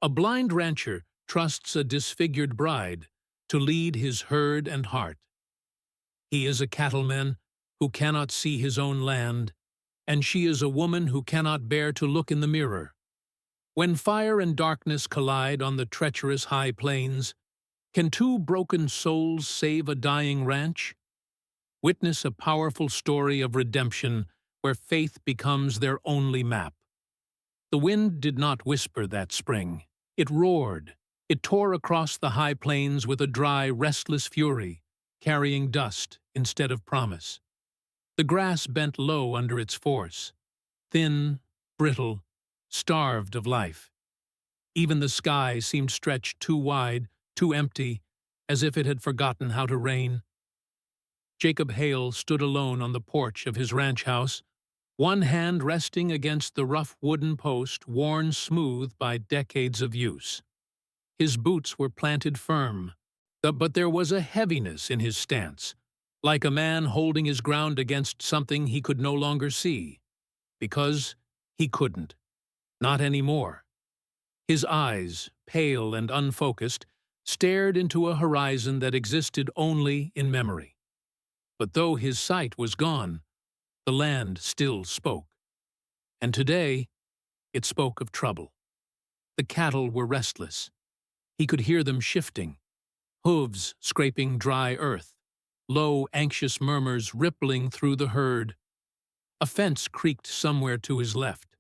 A blind rancher trusts a disfigured bride to lead his herd and heart. He is a cattleman who cannot see his own land, and she is a woman who cannot bear to look in the mirror. When fire and darkness collide on the treacherous high plains, can two broken souls save a dying ranch? Witness a powerful story of redemption where faith becomes their only map. The wind did not whisper that spring. It roared. It tore across the high plains with a dry, restless fury, carrying dust instead of promise. The grass bent low under its force, thin, brittle, starved of life. Even the sky seemed stretched too wide, too empty, as if it had forgotten how to rain. Jacob Hale stood alone on the porch of his ranch house, one hand resting against the rough wooden post worn smooth by decades of use. His boots were planted firm, but there was a heaviness in his stance, like a man holding his ground against something he could no longer see, because he couldn't. Not anymore. His eyes, pale and unfocused, stared into a horizon that existed only in memory. But though his sight was gone, the land still spoke. And today, it spoke of trouble. The cattle were restless. He could hear them shifting, hooves scraping dry earth, low, anxious murmurs rippling through the herd. A fence creaked somewhere to his left.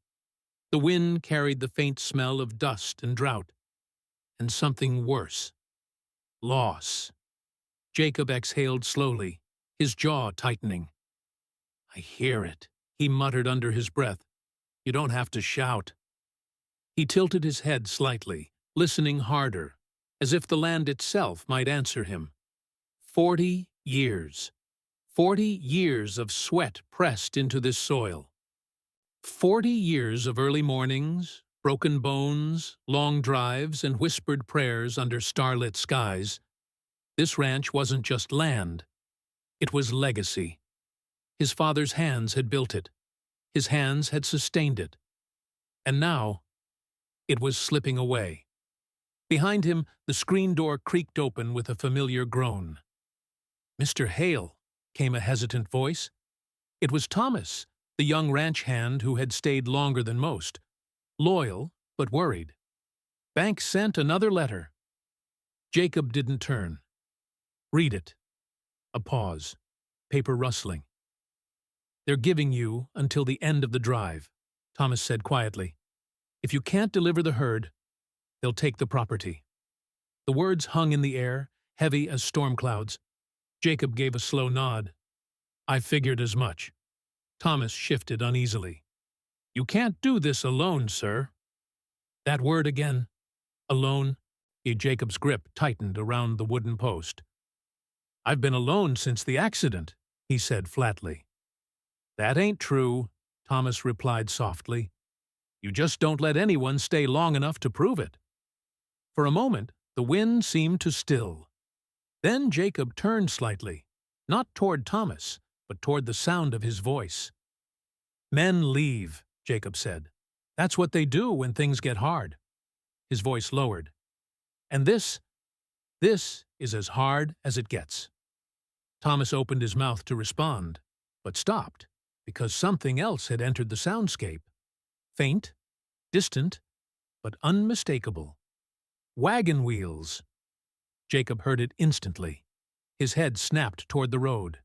The wind carried the faint smell of dust and drought, and something worse. Loss. Jacob exhaled slowly, his jaw tightening. "I hear it," he muttered under his breath. "You don't have to shout." He tilted his head slightly, listening harder, as if the land itself might answer him. 40 years. 40 years of sweat pressed into this soil. 40 years of early mornings, broken bones, long drives, and whispered prayers under starlit skies. This ranch wasn't just land. It was legacy. His father's hands had built it. His hands had sustained it. And now, it was slipping away. Behind him, the screen door creaked open with a familiar groan. "Mr. Hale," came a hesitant voice. It was Thomas, the young ranch hand who had stayed longer than most. Loyal, but worried. "Bank sent another letter." Jacob didn't turn. "Read it." A pause. Paper rustling. "They're giving you until the end of the drive," Thomas said quietly. "If you can't deliver the herd, they'll take the property." The words hung in the air, heavy as storm clouds. Jacob gave a slow nod. "I figured as much." Thomas shifted uneasily. "You can't do this alone, sir." That word again. Alone. Jacob's grip tightened around the wooden post. "I've been alone since the accident," he said flatly. "That ain't true," Thomas replied softly. "You just don't let anyone stay long enough to prove it." For a moment, the wind seemed to still. Then Jacob turned slightly, not toward Thomas, but toward the sound of his voice. "Men leave," Jacob said. "That's what they do when things get hard." His voice lowered. "And this is as hard as it gets." Thomas opened his mouth to respond, but stopped, because something else had entered the soundscape. Faint, distant, but unmistakable. Wagon wheels. Jacob heard it instantly. His head snapped toward the road.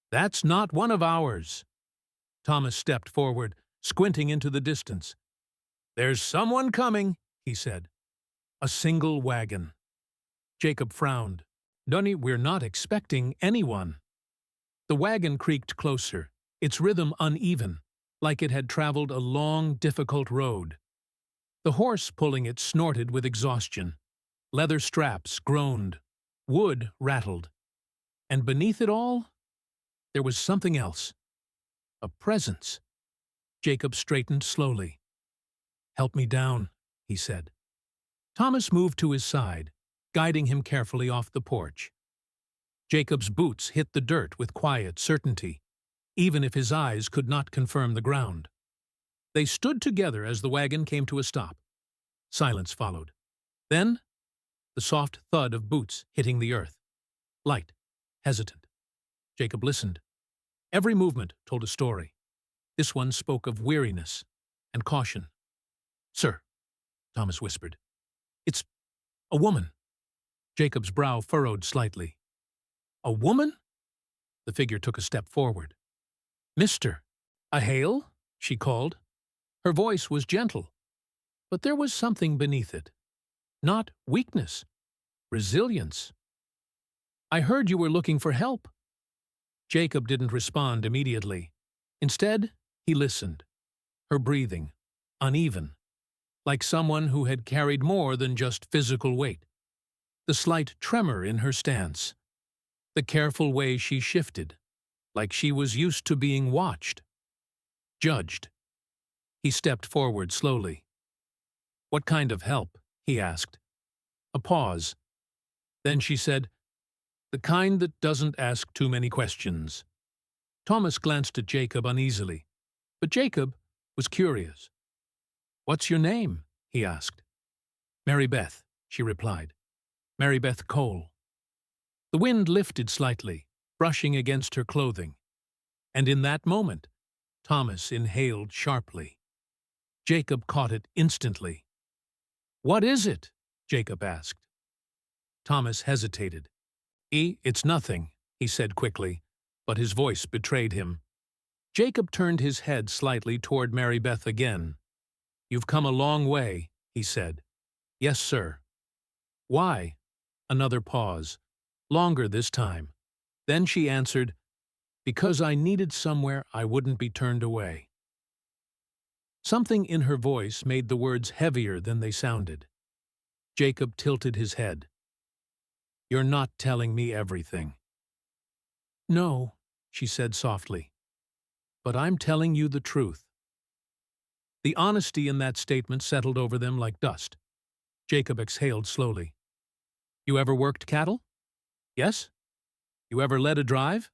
"That's not one of ours." Thomas stepped forward, squinting into the distance. "There's someone coming," he said. A single wagon. Jacob frowned. "Dunny, we're not expecting anyone." The wagon creaked closer, its rhythm uneven, like it had traveled a long, difficult road. The horse pulling it snorted with exhaustion. Leather straps groaned. Wood rattled. And beneath it all, there was something else. A presence. Jacob straightened slowly. "Help me down," he said. Thomas moved to his side, guiding him carefully off the porch. Jacob's boots hit the dirt with quiet certainty, even if his eyes could not confirm the ground. They stood together as the wagon came to a stop. Silence followed. Then, the soft thud of boots hitting the earth. Light, hesitant. Jacob listened. Every movement told a story. This one spoke of weariness and caution. "Sir," Thomas whispered. "It's a woman." Jacob's brow furrowed slightly. "A woman?" The figure took a step forward. "Mister, a Hale?" she called. Her voice was gentle, but there was something beneath it. Not weakness, resilience. "I heard you were looking for help." Jacob didn't respond immediately. Instead, he listened. Her breathing, uneven, like someone who had carried more than just physical weight. The slight tremor in her stance. The careful way she shifted, like she was used to being watched. Judged. He stepped forward slowly. "What kind of help?" he asked. A pause. Then she said, "The kind that doesn't ask too many questions." Thomas glanced at Jacob uneasily, but Jacob was curious. "What's your name?" he asked. "Mary Beth," she replied. "Mary Beth Cole." The wind lifted slightly, brushing against her clothing, and in that moment, Thomas inhaled sharply. Jacob caught it instantly. "What is it?" Jacob asked. Thomas hesitated. It's nothing," he said quickly, but his voice betrayed him. Jacob turned his head slightly toward Mary Beth again. "You've come a long way," he said. "Yes, sir." "Why?" Another pause. Longer this time. Then she answered, "Because I needed somewhere I wouldn't be turned away." Something in her voice made the words heavier than they sounded. Jacob tilted his head. "You're not telling me everything." "No," she said softly, "but I'm telling you the truth." The honesty in that statement settled over them like dust. Jacob exhaled slowly. "You ever worked cattle?" "Yes." "You ever led a drive?"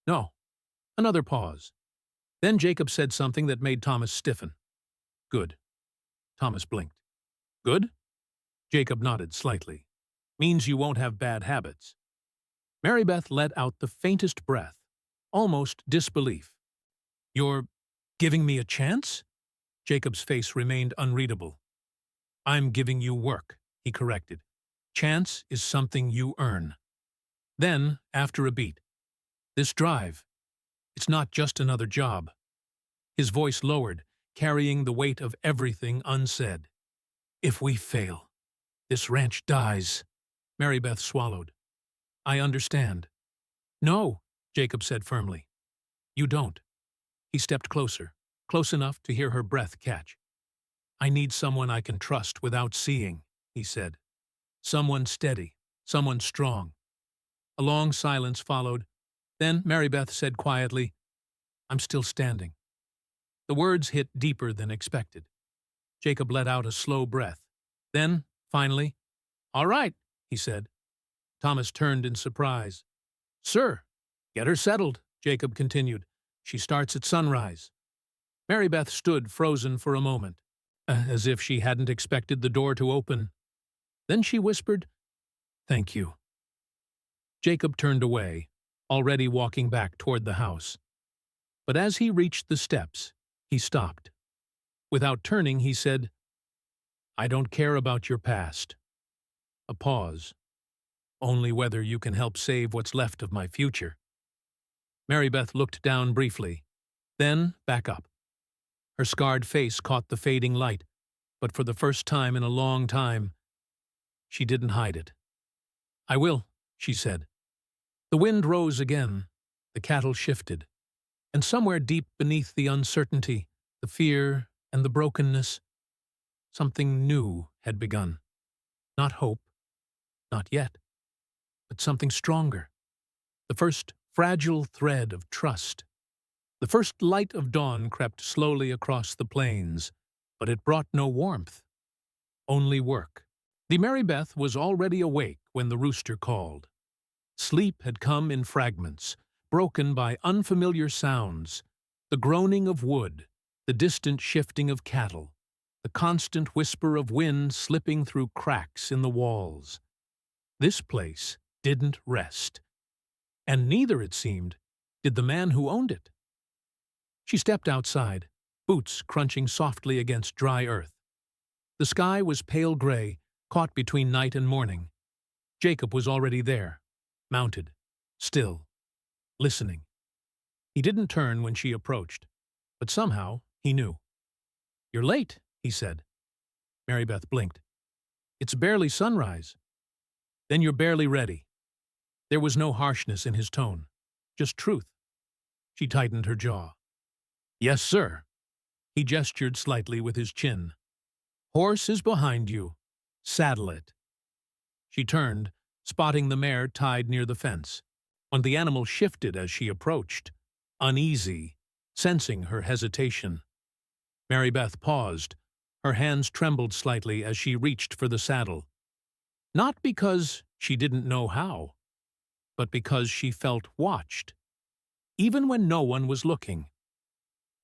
"No." Another pause. Then Jacob said something that made Thomas stiffen. "Good." Thomas blinked. "Good?" Jacob nodded slightly. "Means you won't have bad habits." Mary Beth let out the faintest breath, almost disbelief. "You're giving me a chance?" Jacob's face remained unreadable. "I'm giving you work," he corrected. "Chance is something you earn." Then, after a beat, "This drive, it's not just another job." His voice lowered, carrying the weight of everything unsaid. "If we fail, this ranch dies." Mary Beth swallowed. "I understand." "No," Jacob said firmly. "You don't." He stepped closer, close enough to hear her breath catch. "I need someone I can trust without seeing," he said. "Someone steady, someone strong." A long silence followed. Then Mary Beth said quietly, "I'm still standing." The words hit deeper than expected. Jacob let out a slow breath. Then, finally, "All right," he said. Thomas turned in surprise. "Sir." "Get her settled," Jacob continued. "She starts at sunrise." Mary Beth stood frozen for a moment, as if she hadn't expected the door to open. Then she whispered, "Thank you." Jacob turned away, already walking back toward the house. But as he reached the steps, he stopped. Without turning, he said, "I don't care about your past." A pause. "Only whether you can help save what's left of my future." Mary Beth looked down briefly, then back up. Her scarred face caught the fading light, but for the first time in a long time, she didn't hide it. "I will," she said. The wind rose again, the cattle shifted, and somewhere deep beneath the uncertainty, the fear, and the brokenness, something new had begun. Not hope, not yet, but something stronger. The first fragile thread of trust. The first light of dawn crept slowly across the plains, but it brought no warmth, only work. The Mary Beth was already awake when the rooster called. Sleep had come in fragments, broken by unfamiliar sounds, the groaning of wood, the distant shifting of cattle. the constant whisper of wind slipping through cracks in the walls. This place didn't rest, and neither, it seemed, did the man who owned it. She stepped outside, boots crunching softly against dry earth. The sky was pale gray, caught between night and morning. Jacob was already there, mounted, still, listening. He didn't turn when she approached, but somehow he knew. "You're late," he said. Mary Beth blinked. "It's barely sunrise." "Then you're barely ready." There was no harshness in his tone, just truth. She tightened her jaw. "Yes, sir." He gestured slightly with his chin. "Horse is behind you. Saddle it." She turned, spotting the mare tied near the fence, and the animal shifted as she approached, uneasy, sensing her hesitation. Mary Beth paused. Her hands trembled slightly as she reached for the saddle. Not because she didn't know how, but because she felt watched, even when no one was looking.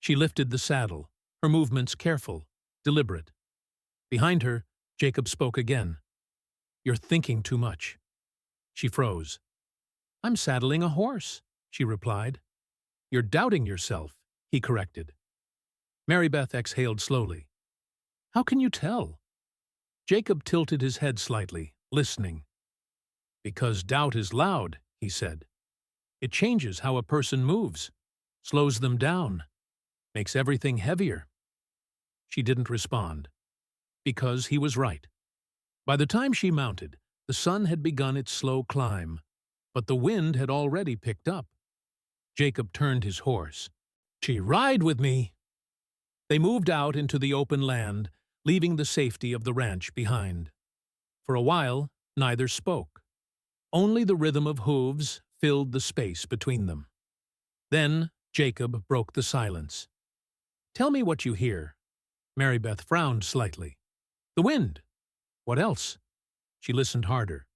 She lifted the saddle, her movements careful, deliberate. Behind her, Jacob spoke again. "You're thinking too much." She froze. "I'm saddling a horse," she replied. "You're doubting yourself," he corrected. Mary Beth exhaled slowly. "How can you tell?" Jacob tilted his head slightly, listening. "Because doubt is loud," he said. "It changes how a person moves, slows them down, makes everything heavier." She didn't respond, because he was right. By the time she mounted, the sun had begun its slow climb, but the wind had already picked up. Jacob turned his horse. "She ride with me." They moved out into the open land, leaving the safety of the ranch behind. For a while, neither spoke. Only the rhythm of hooves filled the space between them. Then Jacob broke the silence. "Tell me what you hear." Mary Beth frowned slightly. "The wind." "What else?" She listened harder.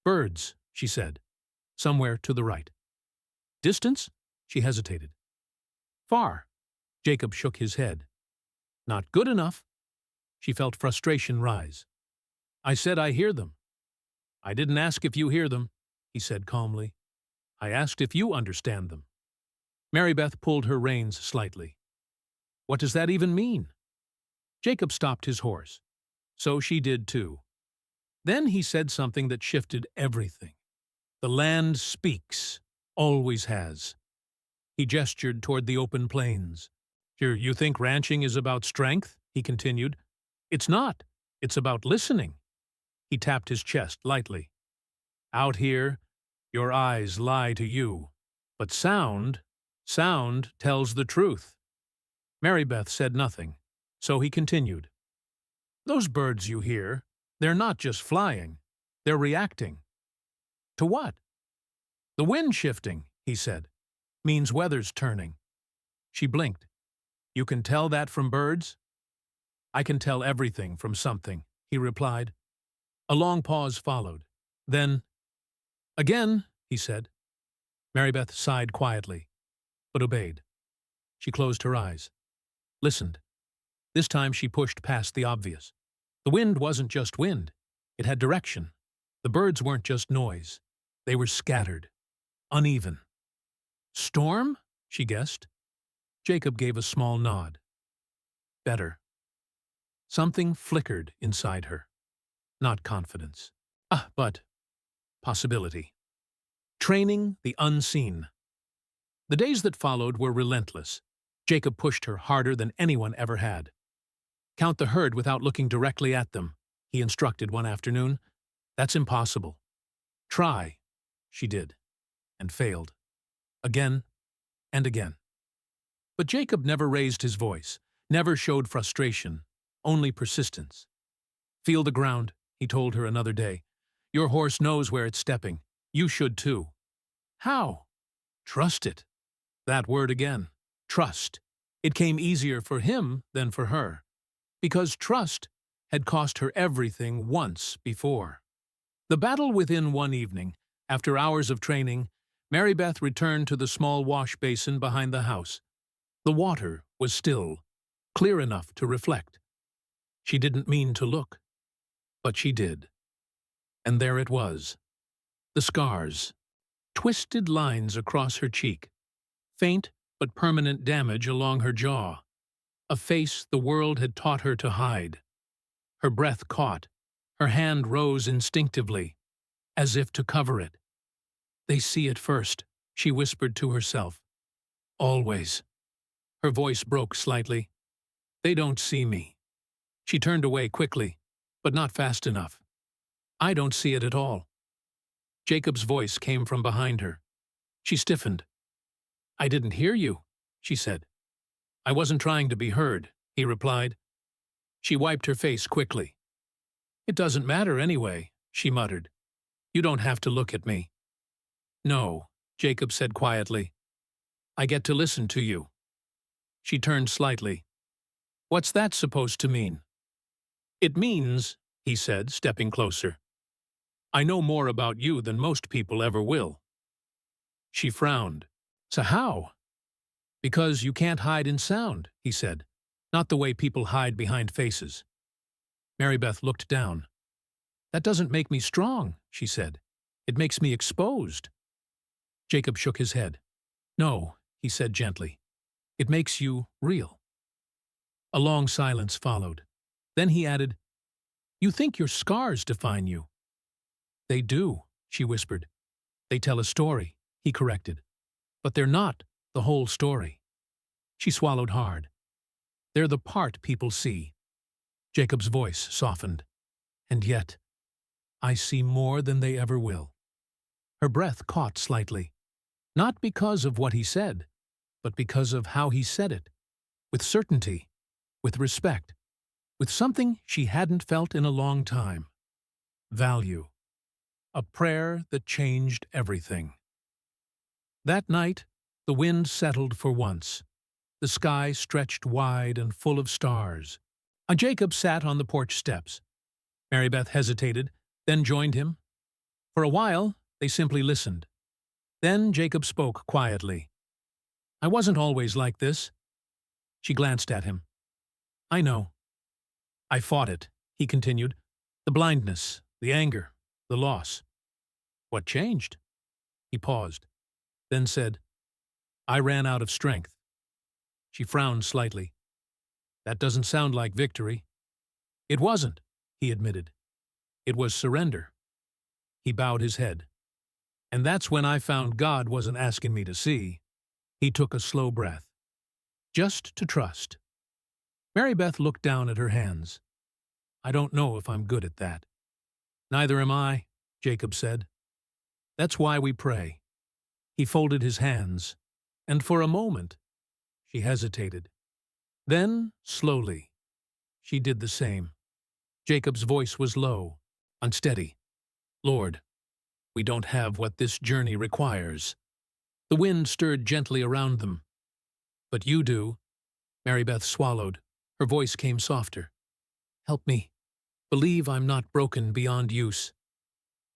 "Birds," she said, "somewhere to the right." "Distance?" She hesitated. "Far." Jacob shook his head. "Not good enough." She felt frustration rise. "I said I hear them." "I didn't ask if you hear them," he said calmly. "I asked if you understand them." Mary Beth pulled her reins slightly. "What does that even mean?" Jacob stopped his horse. So she did too. Then he said something that shifted everything. "The land speaks, always has." He gestured toward the open plains. You think ranching is about strength?" he continued. "It's not. It's about listening." He tapped his chest lightly. "Out here, your eyes lie to you. But sound tells the truth." Mary Beth said nothing, so he continued. "Those birds you hear, they're not just flying. They're reacting." "To what?" "The wind shifting," he said, "means weather's turning." She blinked. "You can tell that from birds?" "I can tell everything from something," he replied. A long pause followed. Then, "Again," he said. Mary Beth sighed quietly, but obeyed. She closed her eyes, listened. This time she pushed past the obvious. The wind wasn't just wind. It had direction. The birds weren't just noise. They were scattered, uneven. "Storm?" she guessed. Jacob gave a small nod. Better. Something flickered inside her. Not confidence. But possibility. Training the unseen. The days that followed were relentless. Jacob pushed her harder than anyone ever had. "Count the herd without looking directly at them," he instructed one afternoon. "That's impossible." "Try." She did, and failed. Again and again. But Jacob never raised his voice, never showed frustration, only persistence. "Feel the ground," he told her another day. "Your horse knows where it's stepping. You should too." "How?" "Trust it." That word again. Trust. It came easier for him than for her, because trust had cost her everything once before. The battle within one evening, after hours of training, Mary Beth returned to the small wash basin behind the house. The water was still, clear enough to reflect. She didn't mean to look, but she did. And there it was. The scars, twisted lines across her cheek, faint but permanent damage along her jaw, a face the world had taught her to hide. Her breath caught, her hand rose instinctively, as if to cover it. They see it first, she whispered to herself. Always. Her voice broke slightly. They don't see me. She turned away quickly, but not fast enough. I don't see it at all. Jacob's voice came from behind her. She stiffened. I didn't hear you, she said. I wasn't trying to be heard, he replied. She wiped her face quickly. It doesn't matter anyway, she muttered. You don't have to look at me. No, Jacob said quietly. I get to listen to you. She turned slightly. What's that supposed to mean? It means, he said, stepping closer, I know more about you than most people ever will. She frowned. So how? Because you can't hide in sound, he said, not the way people hide behind faces. Mary Beth looked down. That doesn't make me strong, she said. It makes me exposed. Jacob shook his head. No, he said gently. It makes you real. A long silence followed. Then he added, You think your scars define you. They do, she whispered. They tell a story, he corrected. But they're not the whole story. She swallowed hard. They're the part people see. Jacob's voice softened. And yet, I see more than they ever will. Her breath caught slightly. Not because of what he said, but because of how he said it. With certainty, with respect, with something she hadn't felt in a long time. Value. A prayer that changed everything. That night, the wind settled for once. The sky stretched wide and full of stars. Jacob sat on the porch steps. Mary Beth hesitated, then joined him. For a while, they simply listened. Then Jacob spoke quietly. I wasn't always like this. She glanced at him. I know. I fought it, he continued. The blindness, the anger, the loss. What changed? He paused, then said, I ran out of strength. She frowned slightly. That doesn't sound like victory. It wasn't, he admitted. It was surrender. He bowed his head. And that's when I found God wasn't asking me to see. He took a slow breath. Just to trust. Mary Beth looked down at her hands. I don't know if I'm good at that. Neither am I, Jacob said. That's why we pray. He folded his hands, and for a moment, she hesitated. Then, slowly, she did the same. Jacob's voice was low, unsteady. Lord, we don't have what this journey requires. The wind stirred gently around them. But you do. Mary Beth swallowed. Her voice came softer. Help me. Believe I'm not broken beyond use.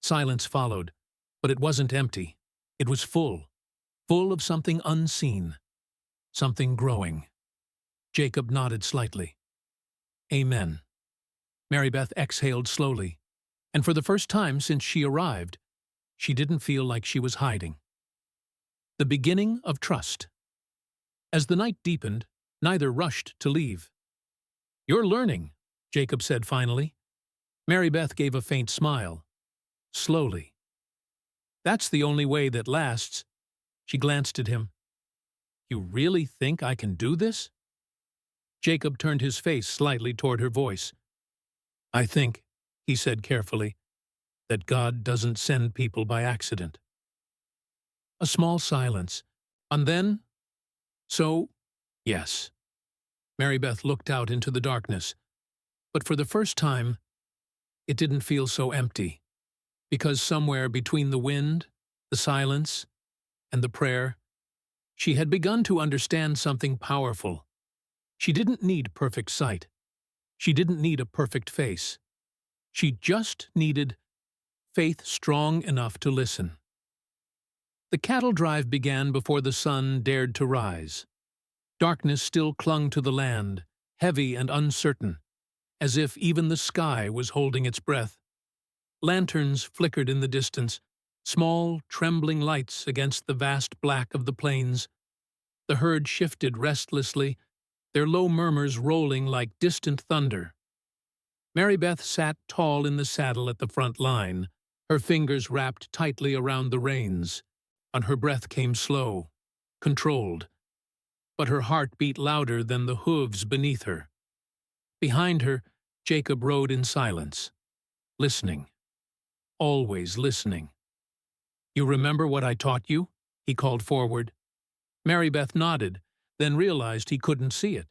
Silence followed, but it wasn't empty. It was full of something unseen, something growing. Jacob nodded slightly. Amen. Mary Beth exhaled slowly, and for the first time since she arrived, she didn't feel like she was hiding. The beginning of trust. As the night deepened, neither rushed to leave. You're learning, Jacob said finally. Mary Beth gave a faint smile. Slowly. That's the only way that lasts. She glanced at him. You really think I can do this? Jacob turned his face slightly toward her voice. I think, he said carefully, that God doesn't send people by accident. A small silence, and then, so, yes. Mary Beth looked out into the darkness, but for the first time, it didn't feel so empty, because somewhere between the wind, the silence, and the prayer, she had begun to understand something powerful. She didn't need perfect sight. She didn't need a perfect face. She just needed faith strong enough to listen. The cattle drive began before the sun dared to rise. Darkness still clung to the land, heavy and uncertain. as if even the sky was holding its breath. Lanterns flickered in the distance, small, trembling lights against the vast black of the plains. The herd shifted restlessly, their low murmurs rolling like distant thunder. Mary Beth sat tall in the saddle at the front line, her fingers wrapped tightly around the reins, and her breath came slow, controlled, but her heart beat louder than the hooves beneath her. Behind her, Jacob rode in silence, listening, always listening. "You remember what I taught you?" he called forward. Mary Beth nodded, then realized he couldn't see it.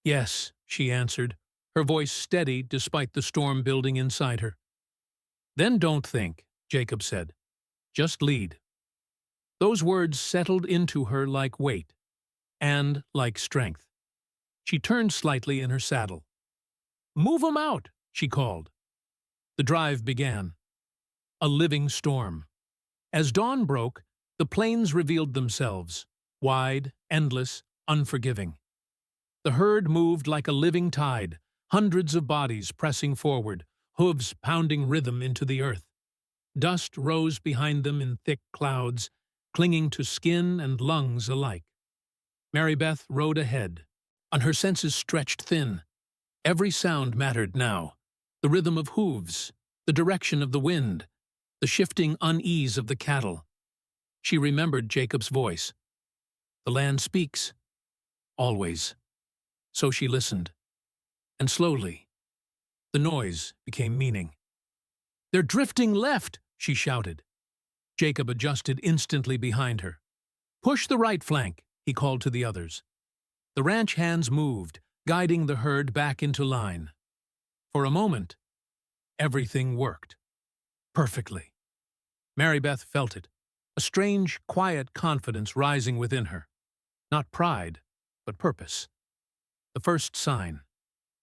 "Yes," she answered, her voice steady despite the storm building inside her. "Then don't think," Jacob said. "Just lead." Those words settled into her like weight, and like strength. She turned slightly in her saddle. "Move 'em out," she called. The drive began. A living storm. As dawn broke, the plains revealed themselves, wide, endless, unforgiving. The herd moved like a living tide, hundreds of bodies pressing forward, hooves pounding rhythm into the earth. Dust rose behind them in thick clouds, clinging to skin and lungs alike. Mary Beth rode ahead, and her senses stretched thin. Every sound mattered now. The rhythm of hooves, the direction of the wind, the shifting unease of the cattle. She remembered Jacob's voice. "The land speaks. Always." So she listened. And slowly, the noise became meaning. "They're drifting left," she shouted. Jacob adjusted instantly behind her. "Push the right flank," he called to the others. The ranch hands moved, guiding the herd back into line. For a moment, everything worked. Perfectly. Mary Beth felt it, a strange, quiet confidence rising within her. Not pride, but purpose. The first sign.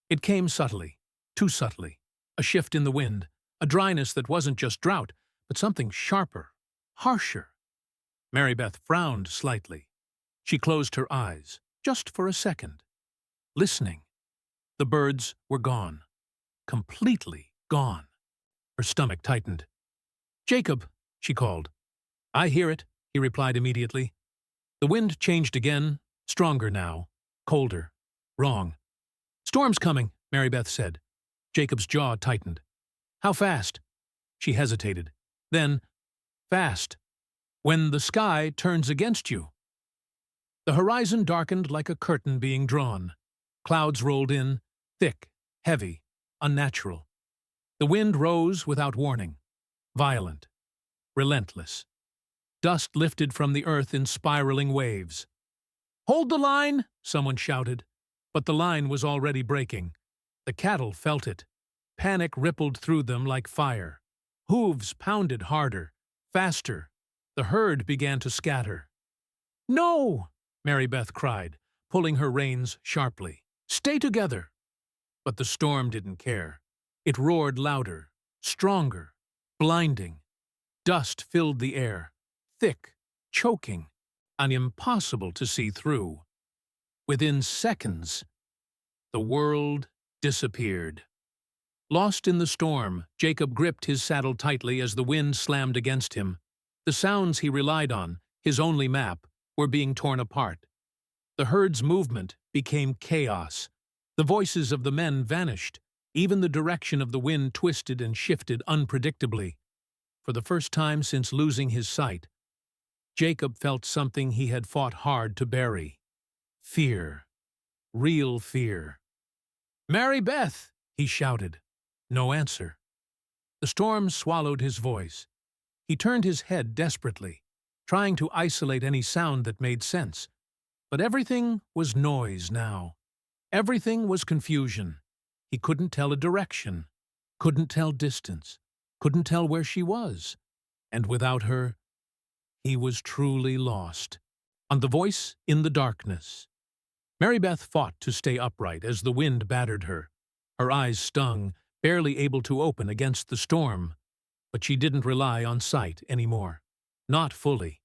It came subtly, too subtly. A shift in the wind, a dryness that wasn't just drought, but something sharper, harsher. Mary Beth frowned slightly. She closed her eyes, just for a second. Listening. The birds were gone. Completely gone. Her stomach tightened. "Jacob," she called. "I hear it," he replied immediately. The wind changed again, stronger now, colder, wrong. "Storm's coming," Mary Beth said. Jacob's jaw tightened. "How fast?" She hesitated. Then, "Fast. When the sky turns against you." The horizon darkened like a curtain being drawn. Clouds rolled in, thick, heavy, unnatural. The wind rose without warning, violent, relentless. Dust lifted from the earth in spiraling waves. "Hold the line!" someone shouted. But the line was already breaking. The cattle felt it. Panic rippled through them like fire. Hooves pounded harder, faster. The herd began to scatter. "No!" Mary Beth cried, pulling her reins sharply. "Stay together!" But the storm didn't care. It roared louder, stronger, blinding. Dust filled the air, thick, choking, and impossible to see through. Within seconds, the world disappeared. Lost in the storm, Jacob gripped his saddle tightly as the wind slammed against him. The sounds he relied on, his only map, were being torn apart. The herd's movement became chaos. The voices of the men vanished. Even the direction of the wind twisted and shifted unpredictably. For the first time since losing his sight, Jacob felt something he had fought hard to bury. Fear. Real fear. "Mary Beth!" he shouted. No answer. The storm swallowed his voice. He turned his head desperately, trying to isolate any sound that made sense. But everything was noise now. Everything was confusion. He couldn't tell a direction, couldn't tell distance, couldn't tell where she was. And without her, he was truly lost. And the voice in the darkness. Mary Beth fought to stay upright as the wind battered her. Her eyes stung, barely able to open against the storm. But she didn't rely on sight anymore. Not fully.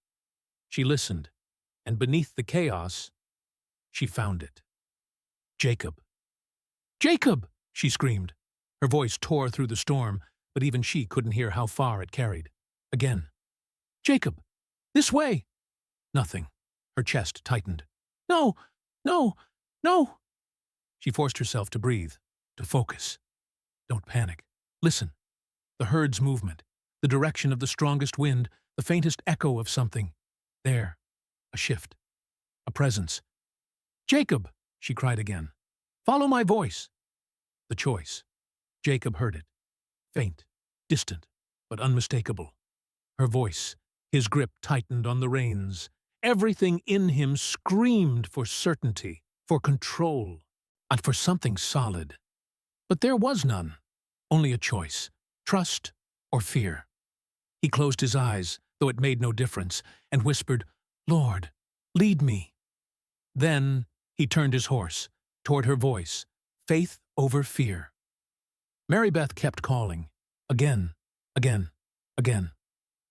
She listened, and beneath the chaos, she found it. Jacob. "Jacob!" she screamed. Her voice tore through the storm, but even she couldn't hear how far it carried. Again. Jacob! This way! Nothing. Her chest tightened. No! No! No! She forced herself to breathe, to focus. Don't panic. Listen. The herd's movement, the direction of the strongest wind, the faintest echo of something. There. A shift. A presence. Jacob! She cried again. Follow my voice. The choice. Jacob heard it. Faint, distant, but unmistakable. Her voice, his grip tightened on the reins. Everything in him screamed for certainty, for control, and for something solid. But there was none, only a choice, trust or fear. He closed his eyes, though it made no difference, and whispered, Lord, lead me. Then he turned his horse, toward her voice, faith over fear. Mary Beth kept calling, again, again, again.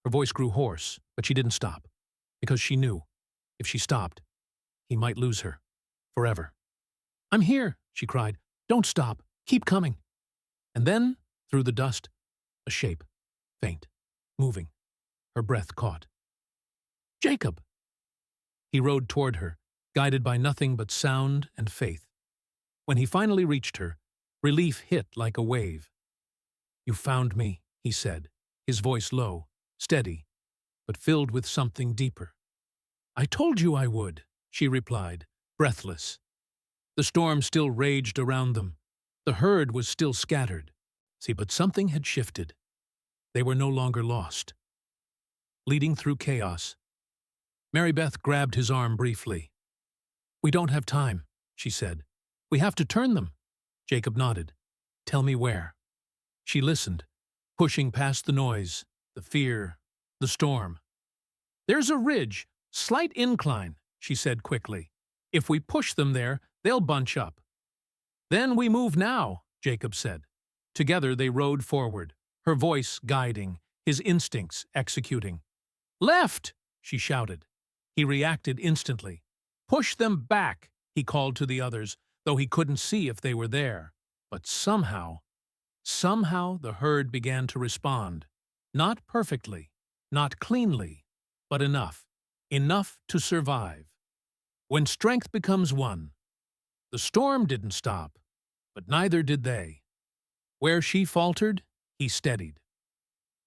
Her voice grew hoarse, but she didn't stop, because she knew, if she stopped, he might lose her, forever. I'm here, she cried. Don't stop. Keep coming. And then, through the dust, a shape, faint, moving. Her breath caught. Jacob! He rode toward her, guided by nothing but sound and faith. When he finally reached her, relief hit like a wave. You found me, he said, his voice low, steady, but filled with something deeper. I told you I would, she replied, breathless. The storm still raged around them. The herd was still scattered. But something had shifted. They were no longer lost. Leading through chaos, Mary Beth grabbed his arm briefly. We don't have time, she said. We have to turn them. Jacob nodded. Tell me where. She listened, pushing past the noise, the fear, the storm. There's a ridge, slight incline, she said quickly. If we push them there, they'll bunch up. Then we move now, Jacob said. Together they rode forward, her voice guiding, his instincts executing. Left, she shouted. He reacted instantly. Push them back, he called to the others, though he couldn't see if they were there. But somehow the herd began to respond. Not perfectly, not cleanly, but enough to survive. When strength becomes one, the storm didn't stop, but neither did they. Where she faltered, he steadied.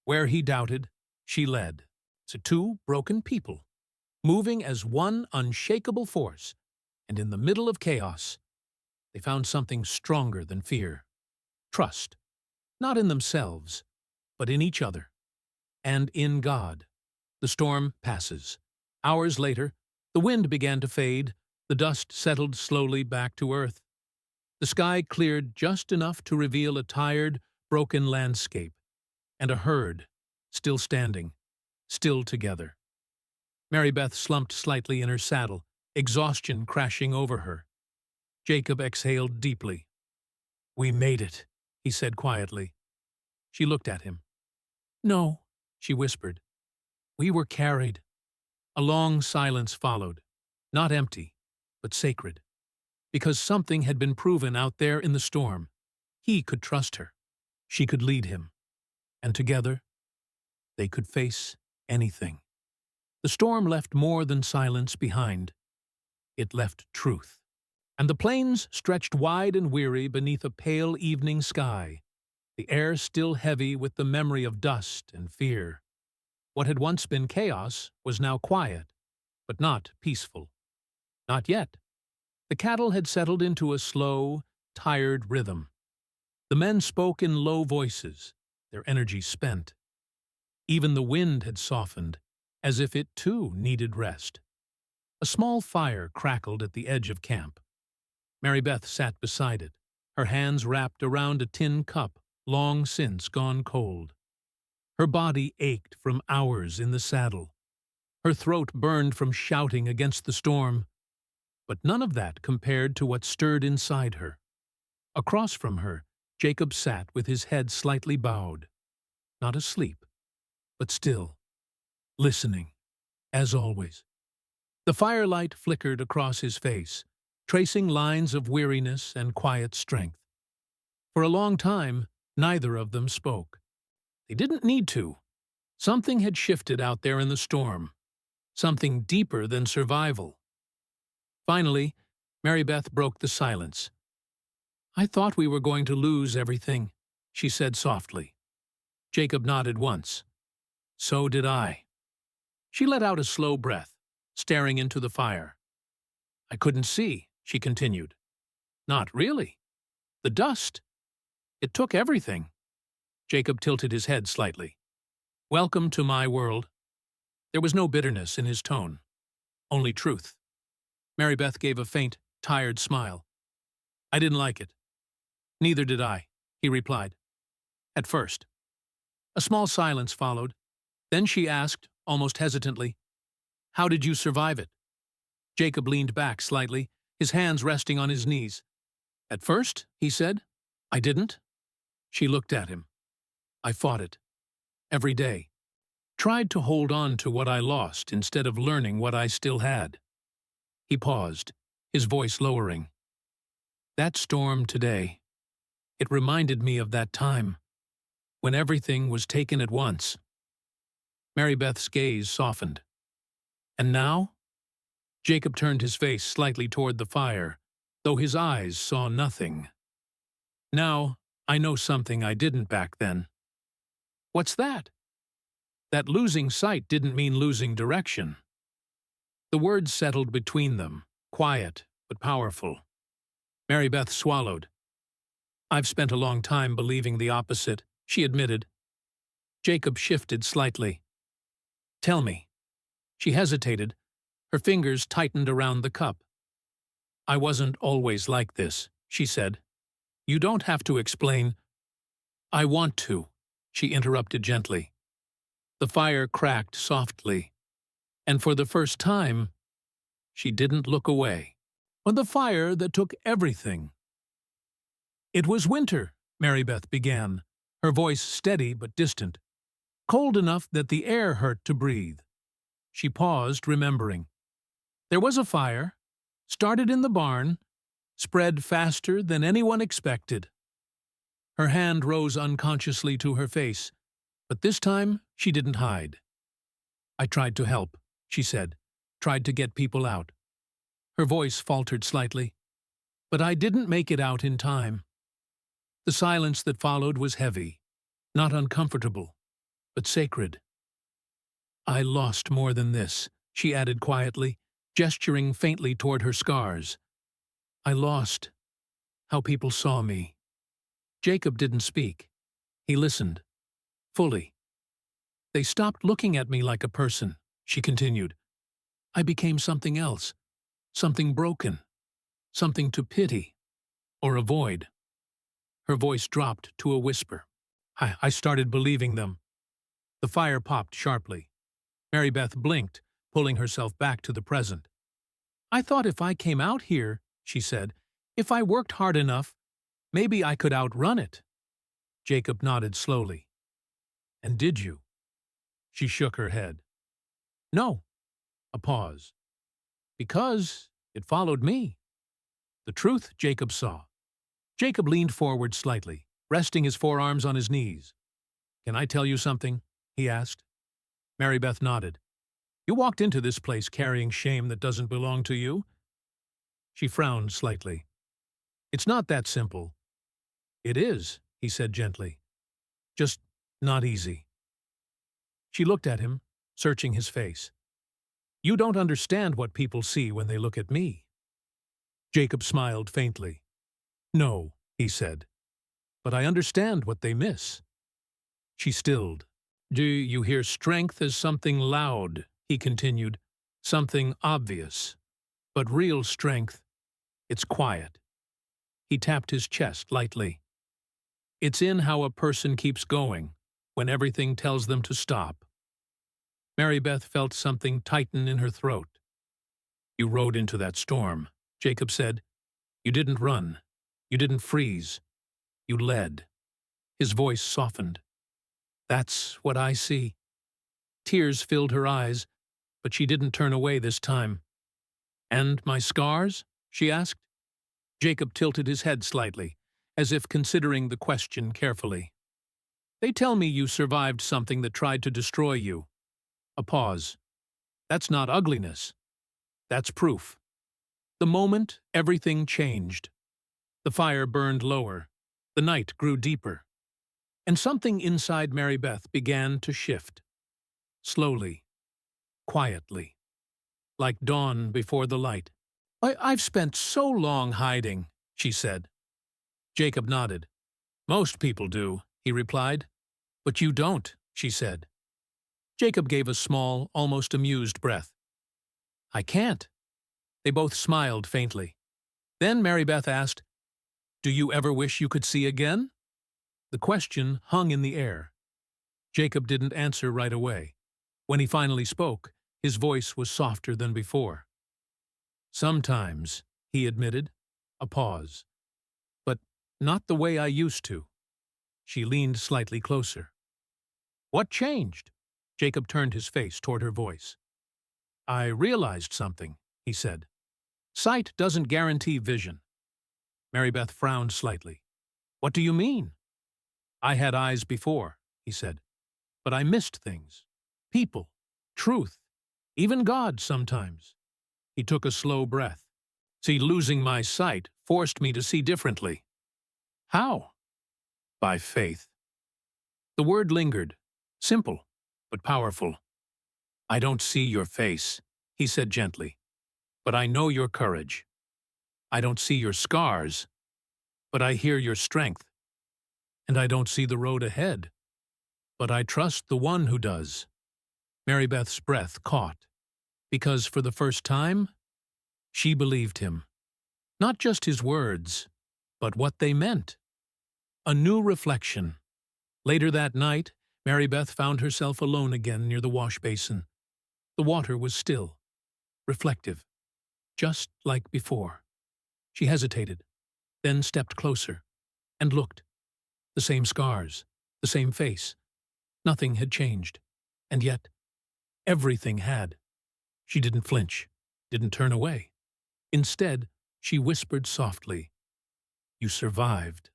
Where he doubted, she led. To two broken people, moving as one unshakable force, and in the middle of chaos, they found something stronger than fear. Trust, not in themselves, but in each other, and in God. The storm passes. Hours later, the wind began to fade, the dust settled slowly back to earth. The sky cleared just enough to reveal a tired, broken landscape, and a herd, still standing, still together. Mary Beth slumped slightly in her saddle, exhaustion crashing over her. Jacob exhaled deeply. We made it, he said quietly. She looked at him. No, she whispered. We were carried. A long silence followed, not empty, but sacred. Because something had been proven out there in the storm. He could trust her. She could lead him. And together, they could face anything. The storm left more than silence behind. It left truth. And the plains stretched wide and weary beneath a pale evening sky, the air still heavy with the memory of dust and fear. What had once been chaos was now quiet, but not peaceful. Not yet. The cattle had settled into a slow, tired rhythm. The men spoke in low voices, their energy spent. Even the wind had softened, as if it too needed rest. A small fire crackled at the edge of camp. Mary Beth sat beside it, her hands wrapped around a tin cup long since gone cold. Her body ached from hours in the saddle. Her throat burned from shouting against the storm. But none of that compared to what stirred inside her. Across from her, Jacob sat with his head slightly bowed, not asleep, but still, listening, as always. The firelight flickered across his face, tracing lines of weariness and quiet strength. For a long time, neither of them spoke. They didn't need to. Something had shifted out there in the storm. Something deeper than survival. Finally, Mary Beth broke the silence. "I thought we were going to lose everything," she said softly. Jacob nodded once. "So did I." She let out a slow breath, staring into the fire. "I couldn't see," she continued. "Not really. The dust. It took everything." Jacob tilted his head slightly. "Welcome to my world." There was no bitterness in his tone, only truth. Mary Beth gave a faint, tired smile. "I didn't like it." "Neither did I," he replied. "At first." A small silence followed. Then she asked, almost hesitantly, "How did you survive it?" Jacob leaned back slightly, his hands resting on his knees. "At first," he said, "I didn't." She looked at him. "I fought it. Every day. Tried to hold on to what I lost instead of learning what I still had." He paused, his voice lowering. "That storm today, it reminded me of that time, when everything was taken at once." Mary Beth's gaze softened. "And now?" Jacob turned his face slightly toward the fire, though his eyes saw nothing. "Now, I know something I didn't back then." "What's that?" "That losing sight didn't mean losing direction." The words settled between them, quiet but powerful. Mary Beth swallowed. "I've spent a long time believing the opposite," she admitted. Jacob shifted slightly. "Tell me." She hesitated. Her fingers tightened around the cup. "I wasn't always like this," she said. "You don't have to explain." "I want to," she interrupted gently. The fire cracked softly, and for the first time, she didn't look away. "On the fire that took everything." "It was winter," Mary Beth began, her voice steady but distant. "Cold enough that the air hurt to breathe." She paused, remembering. "There was a fire, started in the barn, spread faster than anyone expected." Her hand rose unconsciously to her face, but this time she didn't hide. "I tried to help," she said, "tried to get people out." Her voice faltered slightly. "But I didn't make it out in time." The silence that followed was heavy, not uncomfortable, but sacred. "I lost more than this," she added quietly, gesturing faintly toward her scars. "I lost how people saw me." Jacob didn't speak. He listened, fully. "They stopped looking at me like a person," she continued. "I became something else, something broken, something to pity or avoid." Her voice dropped to a whisper. I started believing them." The fire popped sharply. Mary Beth blinked, pulling herself back to the present. "I thought if I came out here," she said, "if I worked hard enough, maybe I could outrun it." Jacob nodded slowly. "And did you?" She shook her head. "No." A pause. "Because it followed me." The truth Jacob saw. Jacob leaned forward slightly, resting his forearms on his knees. "Can I tell you something?" he asked. Mary Beth nodded. "You walked into this place carrying shame that doesn't belong to you." She frowned slightly. "It's not that simple." "It is," he said gently. "Just not easy." She looked at him, searching his face. "You don't understand what people see when they look at me." Jacob smiled faintly. "No," he said, "but I understand what they miss." She stilled. "Do you hear strength as something loud?" he continued. "Something obvious. But real strength, it's quiet." He tapped his chest lightly. "It's in how a person keeps going, when everything tells them to stop." Mary Beth felt something tighten in her throat. "You rode into that storm," Jacob said. "You didn't run. You didn't freeze. You led." His voice softened. "That's what I see." Tears filled her eyes, but she didn't turn away this time. "And my scars?" she asked. Jacob tilted his head slightly, as if considering the question carefully. They tell me you survived something that tried to destroy you. A pause. That's not ugliness. That's proof. The moment, everything changed. The fire burned lower. The night grew deeper. And something inside Mary Beth began to shift. Slowly. Quietly. Like dawn before the light. I've spent so long hiding, she said. Jacob nodded. Most people do, he replied. But you don't, she said. Jacob gave a small, almost amused breath. I can't. They both smiled faintly. Then Mary Beth asked, Do you ever wish you could see again? The question hung in the air. Jacob didn't answer right away. When he finally spoke, his voice was softer than before. Sometimes, he admitted, a pause. But not the way I used to. She leaned slightly closer. What changed? Jacob turned his face toward her voice. I realized something, he said. Sight doesn't guarantee vision. Mary Beth frowned slightly. What do you mean? I had eyes before, he said. But I missed things. People, truth, even God sometimes. He took a slow breath. See, losing my sight forced me to see differently. How? By faith. The word lingered, simple, but powerful. I don't see your face, he said gently, but I know your courage. I don't see your scars, but I hear your strength. And I don't see the road ahead, but I trust the one who does. Mary Beth's breath caught, because for the first time, she believed him. Not just his words, but what they meant. A new reflection. Later that night, Mary Beth found herself alone again near the wash basin. The water was still, reflective, just like before. She hesitated, then stepped closer, and looked. The same scars, the same face. Nothing had changed, and yet, everything had. She didn't flinch, didn't turn away. Instead, she whispered softly, You survived.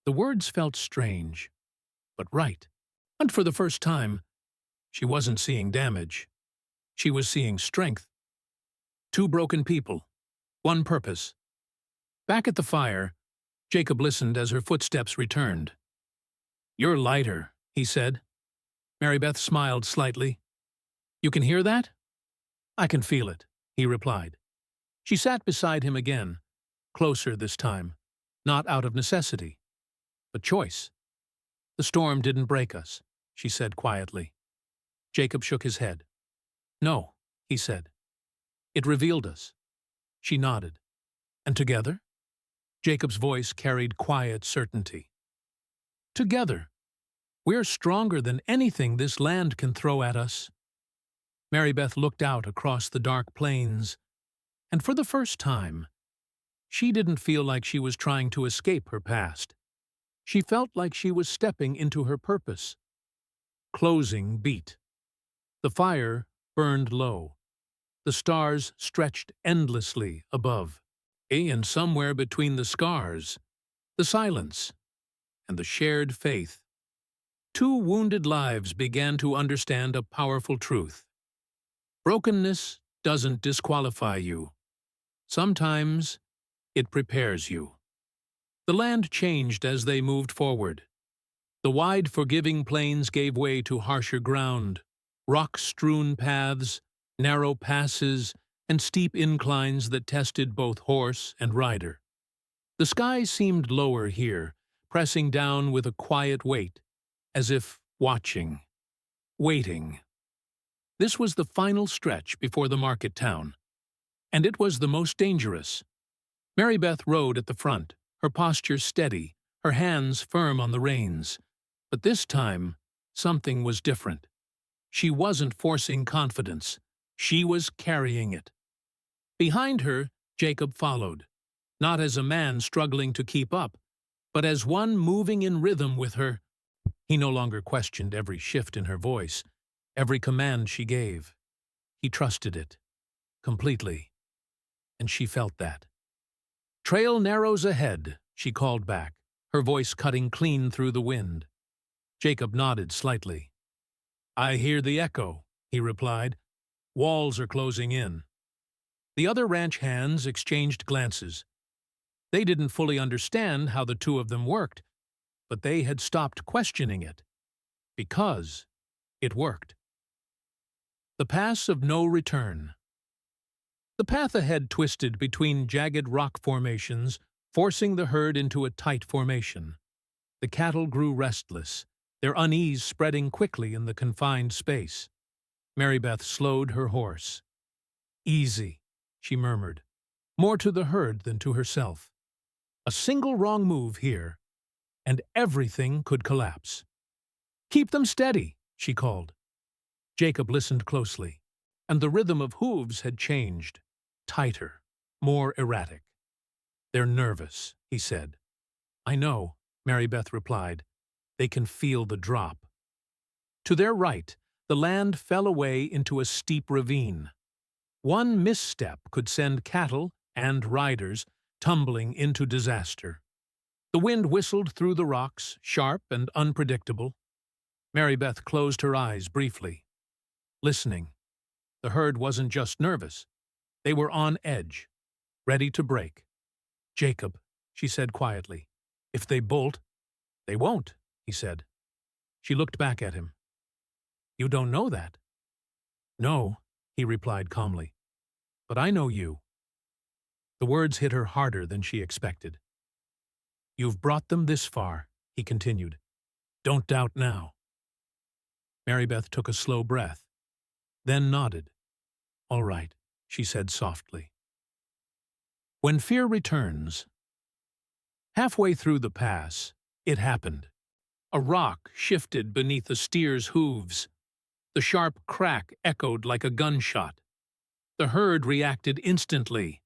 The words felt strange, but right. And for the first time, she wasn't seeing damage. She was seeing strength. Two broken people, one purpose. Back at the fire, Jacob listened as her footsteps returned. You're lighter, he said. Mary Beth smiled slightly. You can hear that? I can feel it, he replied. She sat beside him again, closer this time, not out of necessity, but choice. The storm didn't break us, she said quietly. Jacob shook his head. No, he said. It revealed us. She nodded. And together? Jacob's voice carried quiet certainty. Together. We're stronger than anything this land can throw at us. Mary Beth looked out across the dark plains, and for the first time, she didn't feel like she was trying to escape her past. She felt like she was stepping into her purpose. Closing beat. The fire burned low. The stars stretched endlessly above. And somewhere between the scars, the silence, and the shared faith, two wounded lives began to understand a powerful truth. Brokenness doesn't disqualify you. Sometimes it prepares you. The land changed as they moved forward. The wide, forgiving plains gave way to harsher ground, rock-strewn paths, narrow passes, and steep inclines that tested both horse and rider. The sky seemed lower here, pressing down with a quiet weight, as if watching, waiting. This was the final stretch before the market town, and it was the most dangerous. Mary Beth rode at the front, her posture steady, her hands firm on the reins. But this time, something was different. She wasn't forcing confidence. She was carrying it. Behind her, Jacob followed, not as a man struggling to keep up, but as one moving in rhythm with her. He no longer questioned every shift in her voice, every command she gave. He trusted it, completely, and she felt that. Trail narrows ahead, she called back, her voice cutting clean through the wind. Jacob nodded slightly. I hear the echo, he replied. Walls are closing in. The other ranch hands exchanged glances. They didn't fully understand how the two of them worked, but they had stopped questioning it. Because it worked. The Pass of No Return. The path ahead twisted between jagged rock formations, forcing the herd into a tight formation. The cattle grew restless, their unease spreading quickly in the confined space. Mary Beth slowed her horse. Easy, she murmured, more to the herd than to herself. A single wrong move here, and everything could collapse. Keep them steady, she called. Jacob listened closely, and the rhythm of hooves had changed, tighter, more erratic. They're nervous, he said. I know, Mary Beth replied. They can feel the drop. To their right, the land fell away into a steep ravine. One misstep could send cattle and riders tumbling into disaster. The wind whistled through the rocks, sharp and unpredictable. Mary Beth closed her eyes briefly. Listening. The herd wasn't just nervous. They were on edge, ready to break. Jacob, she said quietly, if they bolt, they won't, he said. She looked back at him. You don't know that. No, he replied calmly. But I know you. The words hit her harder than she expected. You've brought them this far, he continued. Don't doubt now. Mary Beth took a slow breath, then nodded. All right, she said softly. When fear returns. Halfway through the pass, it happened. A rock shifted beneath a steer's hooves. The sharp crack echoed like a gunshot. The herd reacted instantly.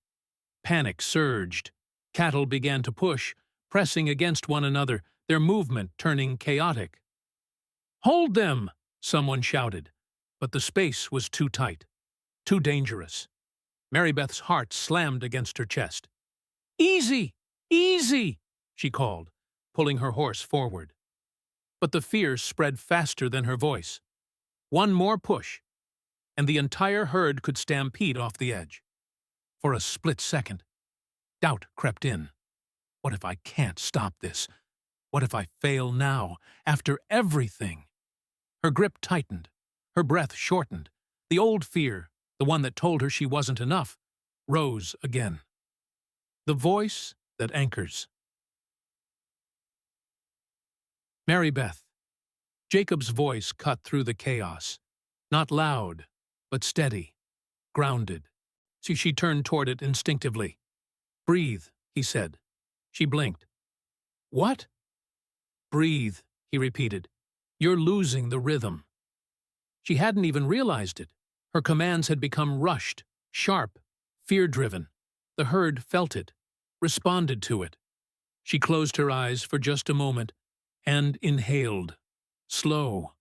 Panic surged. Cattle began to push, pressing against one another, their movement turning chaotic. Hold them! Someone shouted, but the space was too tight, too dangerous. Mary Beth's heart slammed against her chest. Easy! Easy! She called, pulling her horse forward. But the fear spread faster than her voice. One more push, and the entire herd could stampede off the edge. For a split second, doubt crept in. What if I can't stop this? What if I fail now, after everything? Her grip tightened, her breath shortened. The old fear, the one that told her she wasn't enough, rose again. The voice that anchors. Mary Beth. Jacob's voice cut through the chaos. Not loud, but steady, grounded. She turned toward it instinctively. Breathe, he said. She blinked. What? Breathe, he repeated. You're losing the rhythm. She hadn't even realized it. Her commands had become rushed, sharp, fear-driven. The herd felt it, responded to it. She closed her eyes for just a moment and inhaled. Slow.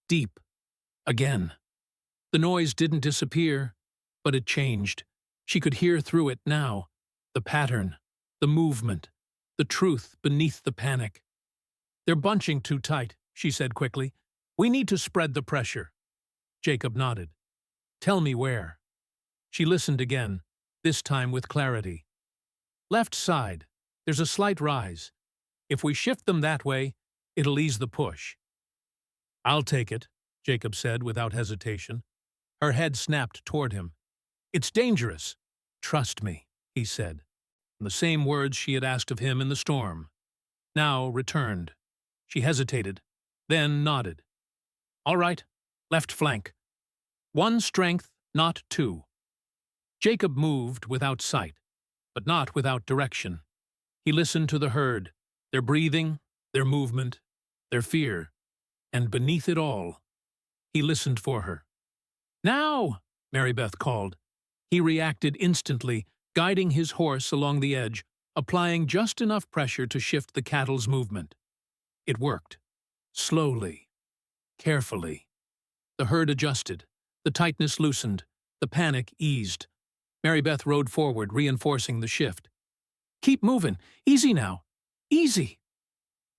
Deep. Again. The noise didn't disappear, but it changed. She could hear through it now. The pattern, the movement, the truth beneath the panic. They're bunching too tight, she said quickly. We need to spread the pressure. Jacob nodded. Tell me where. She listened again, this time with clarity. Left side. There's a slight rise. If we shift them that way, it'll ease the push. I'll take it, Jacob said without hesitation. Her head snapped toward him. It's dangerous. Trust me, he said, in the same words she had asked of him in the storm. Now returned. She hesitated, then nodded. All right, left flank. One strength, not two. Jacob moved without sight, but not without direction. He listened to the herd, their breathing, their movement, their fear, and beneath it all, he listened for her. Now, Mary Beth called. He reacted instantly, guiding his horse along the edge, applying just enough pressure to shift the cattle's movement. It worked. Slowly. Carefully. The herd adjusted. The tightness loosened. The panic eased. Mary Beth rode forward, reinforcing the shift. Keep moving. Easy now. Easy.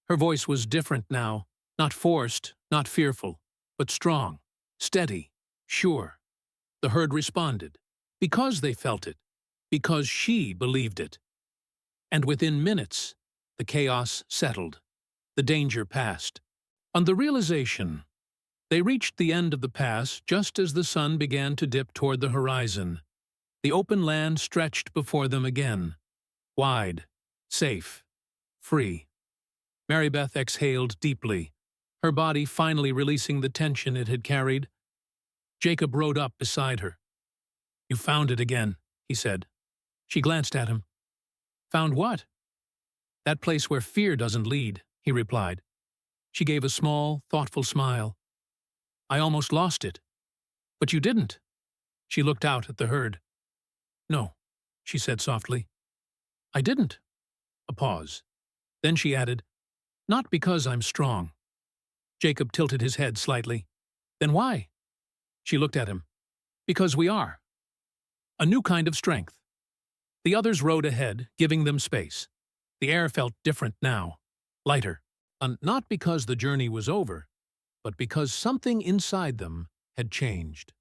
Her voice was different now, not forced, not fearful, but strong, steady, sure. The herd responded, because they felt it, because she believed it. And within minutes, the chaos settled, the danger passed. On the realization, they reached the end of the pass just as the sun began to dip toward the horizon. The open land stretched before them again, wide, safe, free. Mary Beth exhaled deeply, her body finally releasing the tension it had carried. Jacob rode up beside her. "You found it again," he said. She glanced at him. "Found what?" "That place where fear doesn't lead," he replied. She gave a small, thoughtful smile. "I almost lost it." "But you didn't." She looked out at the herd. "No," she said softly. "I didn't." A pause. Then she added, "Not because I'm strong." Jacob tilted his head slightly. "Then why?" She looked at him. "Because we are." A new kind of strength. The others rode ahead, giving them space. The air felt different now, lighter. And not because the journey was over, but because something inside them had changed.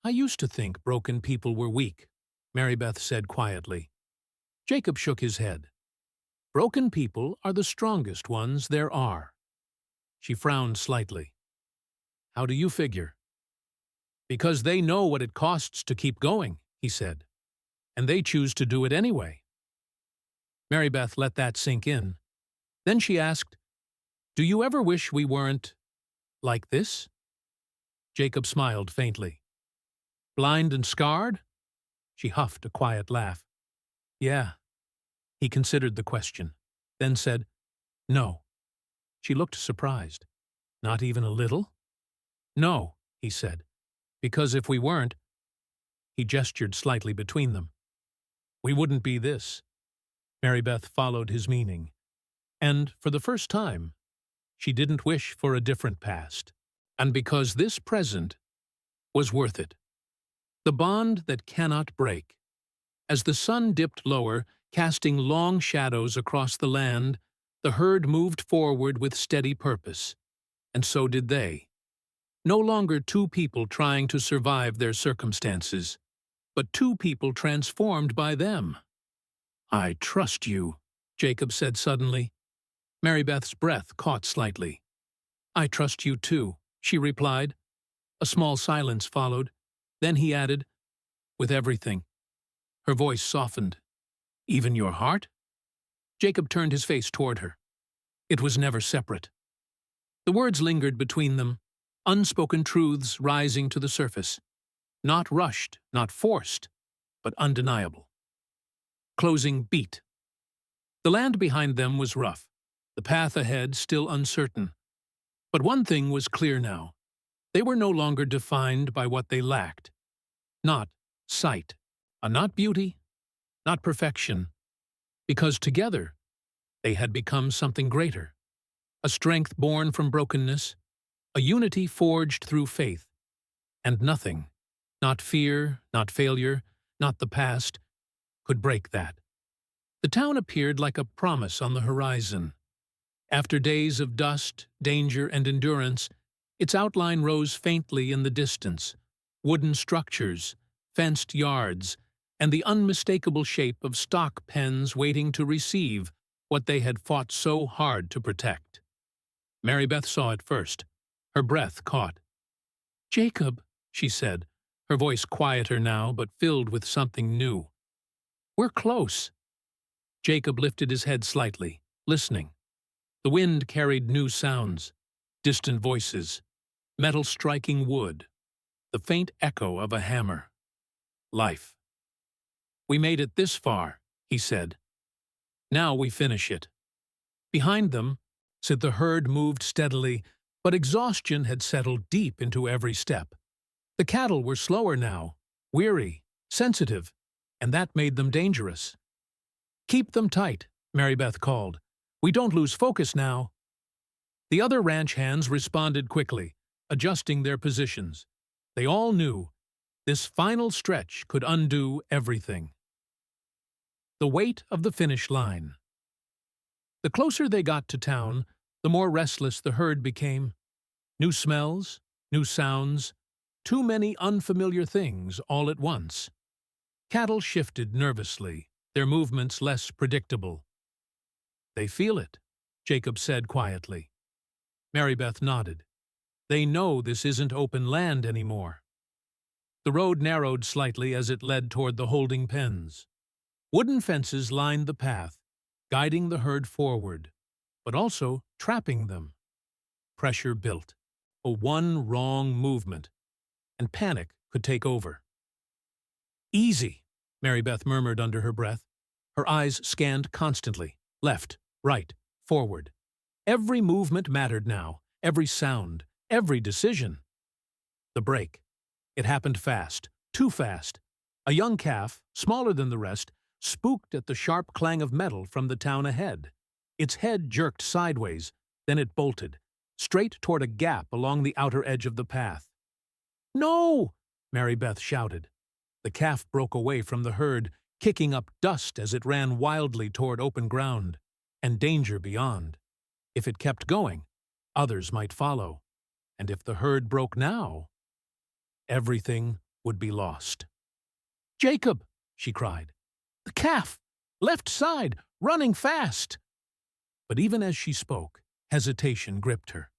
"I used to think broken people were weak," Mary Beth said quietly. Jacob shook his head. "Broken people are the strongest ones there are." She frowned slightly. "How do you figure?" "Because they know what it costs to keep going," he said. "And they choose to do it anyway." Mary Beth let that sink in. Then she asked, "Do you ever wish we weren't like this?" Jacob smiled faintly. "Blind and scarred?" She huffed a quiet laugh. "Yeah." He considered the question, then said, "No." She looked surprised. "Not even a little?" "No," he said, "because if we weren't—" He gestured slightly between them. "We wouldn't be this." Mary Beth followed his meaning. And, for the first time, she didn't wish for a different past. And because this present was worth it. The bond that cannot break. As the sun dipped lower, casting long shadows across the land, the herd moved forward with steady purpose. And so did they. No longer two people trying to survive their circumstances, but two people transformed by them. "I trust you," Jacob said suddenly. Mary Beth's breath caught slightly. "I trust you too," she replied. A small silence followed. Then he added, "With everything." Her voice softened. "Even your heart?" Jacob turned his face toward her. It was never separate. The words lingered between them, unspoken truths rising to the surface. Not rushed, not forced, but undeniable. Closing beat. The land behind them was rough, the path ahead still uncertain. But one thing was clear now. They were no longer defined by what they lacked. Not sight, not beauty, not perfection. Because together, they had become something greater. A strength born from brokenness, a unity forged through faith. And nothing, not fear, not failure, not the past, could break that. The town appeared like a promise on the horizon. After days of dust, danger, and endurance, its outline rose faintly in the distance. Wooden structures, fenced yards, and the unmistakable shape of stock pens waiting to receive what they had fought so hard to protect. Mary Beth saw it first. Her breath caught. "Jacob," she said, her voice quieter now but filled with something new. "We're close." Jacob lifted his head slightly, listening. The wind carried new sounds, distant voices, metal striking wood, the faint echo of a hammer. Life. "We made it this far," he said. "Now we finish it." Behind them, the herd moved steadily, but exhaustion had settled deep into every step. The cattle were slower now, weary, sensitive, and that made them dangerous. "Keep them tight," Mary Beth called. "We don't lose focus now." The other ranch hands responded quickly, adjusting their positions. They all knew this final stretch could undo everything. The weight of the finish line. The closer they got to town, the more restless the herd became. New smells, new sounds, too many unfamiliar things all at once. Cattle shifted nervously, their movements less predictable. "They feel it," Jacob said quietly. Mary Beth nodded. "They know this isn't open land anymore." The road narrowed slightly as it led toward the holding pens. Wooden fences lined the path, guiding the herd forward, but also trapping them. Pressure built. One wrong movement, and panic could take over. "Easy," Mary Beth murmured under her breath. Her eyes scanned constantly, left, right, forward. Every movement mattered now, every sound, every decision. The break. It happened fast, too fast. A young calf, smaller than the rest, spooked at the sharp clang of metal from the town ahead. Its head jerked sideways, then it bolted, straight toward a gap along the outer edge of the path. "No!" Mary Beth shouted. The calf broke away from the herd, kicking up dust as it ran wildly toward open ground, and danger beyond. If it kept going, others might follow. And if the herd broke now, everything would be lost. "Jacob!" she cried. "The calf! Left side! Running fast!" But even as she spoke, hesitation gripped her.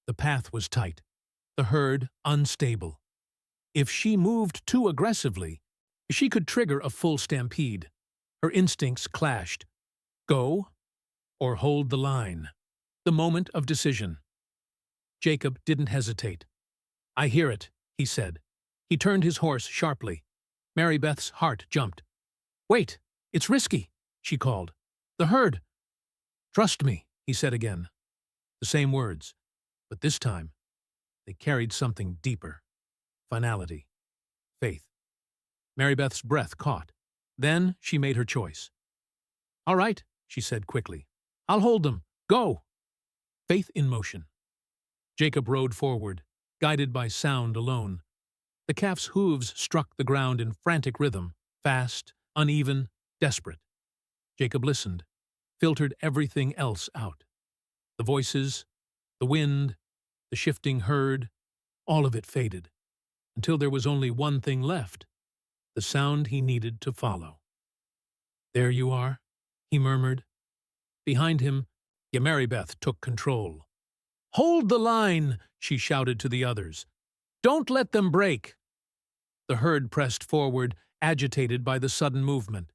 The path was tight, the herd unstable. If she moved too aggressively, she could trigger a full stampede. Her instincts clashed. Go or hold the line. The moment of decision. Jacob didn't hesitate. "I hear it," he said. He turned his horse sharply. Mary Beth's heart jumped. "Wait, it's risky," she called. "The herd." "Trust me," he said again. The same words, but this time they carried something deeper. Finality. Faith. Mary Beth's breath caught. Then she made her choice. "All right," she said quickly. "I'll hold them. Go!" Faith in motion. Jacob rode forward, guided by sound alone. The calf's hooves struck the ground in frantic rhythm, fast, uneven, desperate. Jacob listened, filtered everything else out. The voices, the wind, the shifting herd, all of it faded, until there was only one thing left, the sound he needed to follow. "There you are," he murmured. Behind him, Mary Beth took control. "Hold the line!" she shouted to the others. "Don't let them break!" The herd pressed forward, agitated by the sudden movement.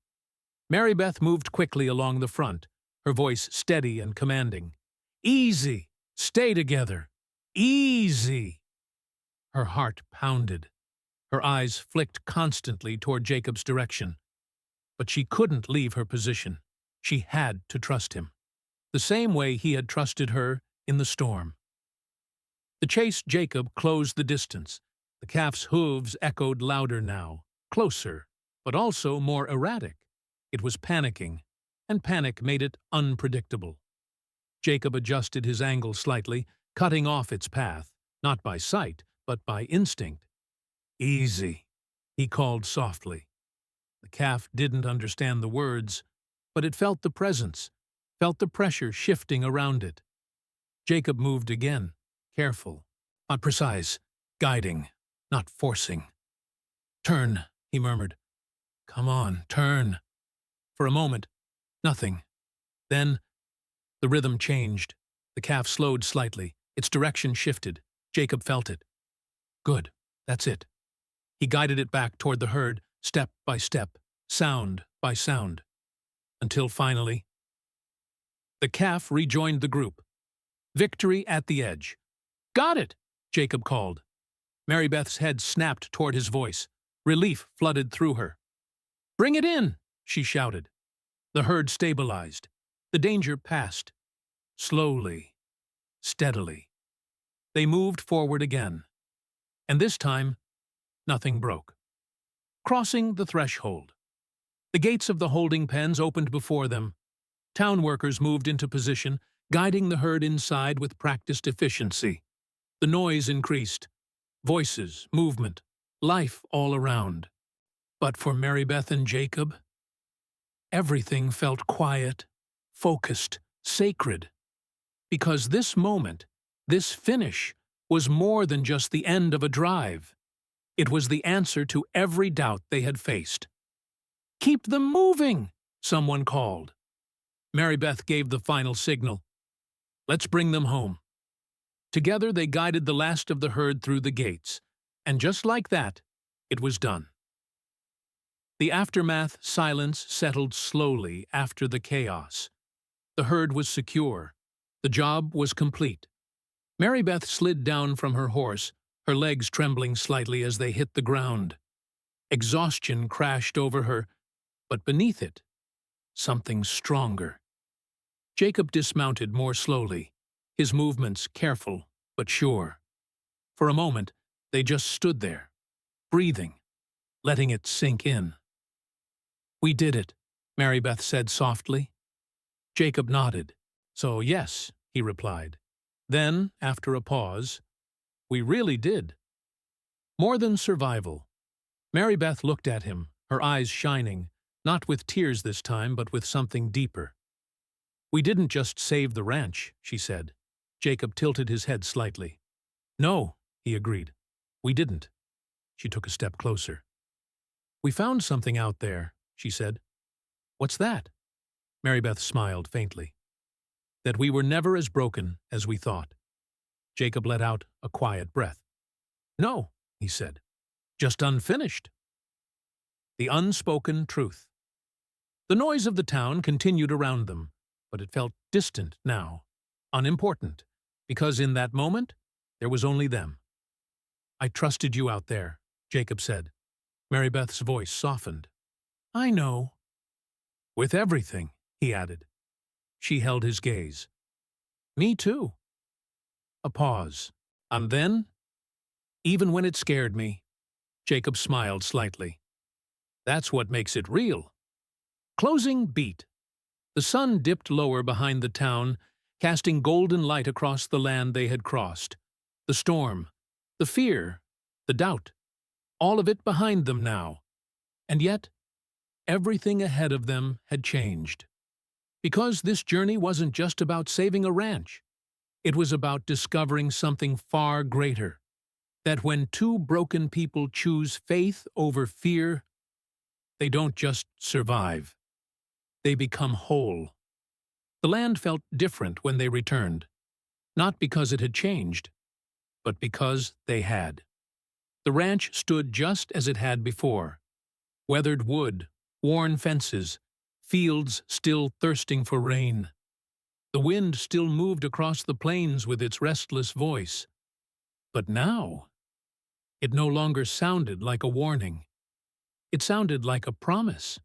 Mary Beth moved quickly along the front, her voice steady and commanding. "Easy! Stay together! Easy!" Her heart pounded. Her eyes flicked constantly toward Jacob's direction. But she couldn't leave her position. She had to trust him, the same way he had trusted her in the storm. The chased Jacob closed the distance. The calf's hooves echoed louder now, closer, but also more erratic. It was panicking, and panic made it unpredictable. Jacob adjusted his angle slightly, cutting off its path, not by sight, but by instinct. "Easy," he called softly. The calf didn't understand the words, but it felt the presence, felt the pressure shifting around it. Jacob moved again, careful, not precise, guiding, not forcing. "Turn," he murmured. "Come on, turn." For a moment, nothing. Then, the rhythm changed. The calf slowed slightly. Its direction shifted. Jacob felt it. Good, that's it. He guided it back toward the herd, step by step, sound by sound, until finally, the calf rejoined the group. Victory at the edge. "Got it!" Jacob called. Mary Beth's head snapped toward his voice. Relief flooded through her. "Bring it in!" she shouted. The herd stabilized. The danger passed. Slowly, steadily. They moved forward again. And this time, nothing broke. Crossing the threshold. The gates of the holding pens opened before them. Town workers moved into position, guiding the herd inside with practiced efficiency. The noise increased. Voices, movement, life all around. But for Mary Beth and Jacob, Everything felt quiet, focused, sacred. Because this moment, this finish, was more than just the end of a drive. It was the answer to every doubt they had faced. "Keep them moving!" someone called. Mary Beth gave the final signal. "Let's bring them home." Together they guided the last of the herd through the gates, and just like that, it was done. The aftermath silence settled slowly after the chaos. The herd was secure. The job was complete. Mary Beth slid down from her horse, her legs trembling slightly as they hit the ground. Exhaustion crashed over her, but beneath it, something stronger. Jacob dismounted more slowly, his movements careful but sure. For a moment, they just stood there, breathing, letting it sink in. "We did it," Mary Beth said softly. Jacob nodded. "So yes," he replied. Then, after a pause, "We really did." More than survival. Mary Beth looked at him, her eyes shining, not with tears this time, but with something deeper. "We didn't just save the ranch," she said. Jacob tilted his head slightly. "No," he agreed. "We didn't." She took a step closer. "We found something out there," she said. "What's that?" Mary Beth smiled faintly. "That we were never as broken as we thought." Jacob let out a quiet breath. "No," he said. "Just unfinished." The unspoken truth. The noise of the town continued around them, but it felt distant now, unimportant, because in that moment, there was only them. "I trusted you out there," Jacob said. Mary Beth's voice softened. "I know." "With everything," he added. She held his gaze. "Me too." A pause. "And then?" "Even when it scared me." Jacob smiled slightly. "That's what makes it real." Closing beat. The sun dipped lower behind the town, casting golden light across the land they had crossed. The storm, the fear, the doubt, all of it behind them now. And yet, everything ahead of them had changed. Because this journey wasn't just about saving a ranch. It was about discovering something far greater. That when two broken people choose faith over fear, they don't just survive. They become whole. The land felt different when they returned. Not because it had changed, but because they had. The ranch stood just as it had before. Weathered wood, worn fences, fields still thirsting for rain. The wind still moved across the plains with its restless voice. But now, it no longer sounded like a warning. It sounded like a promise.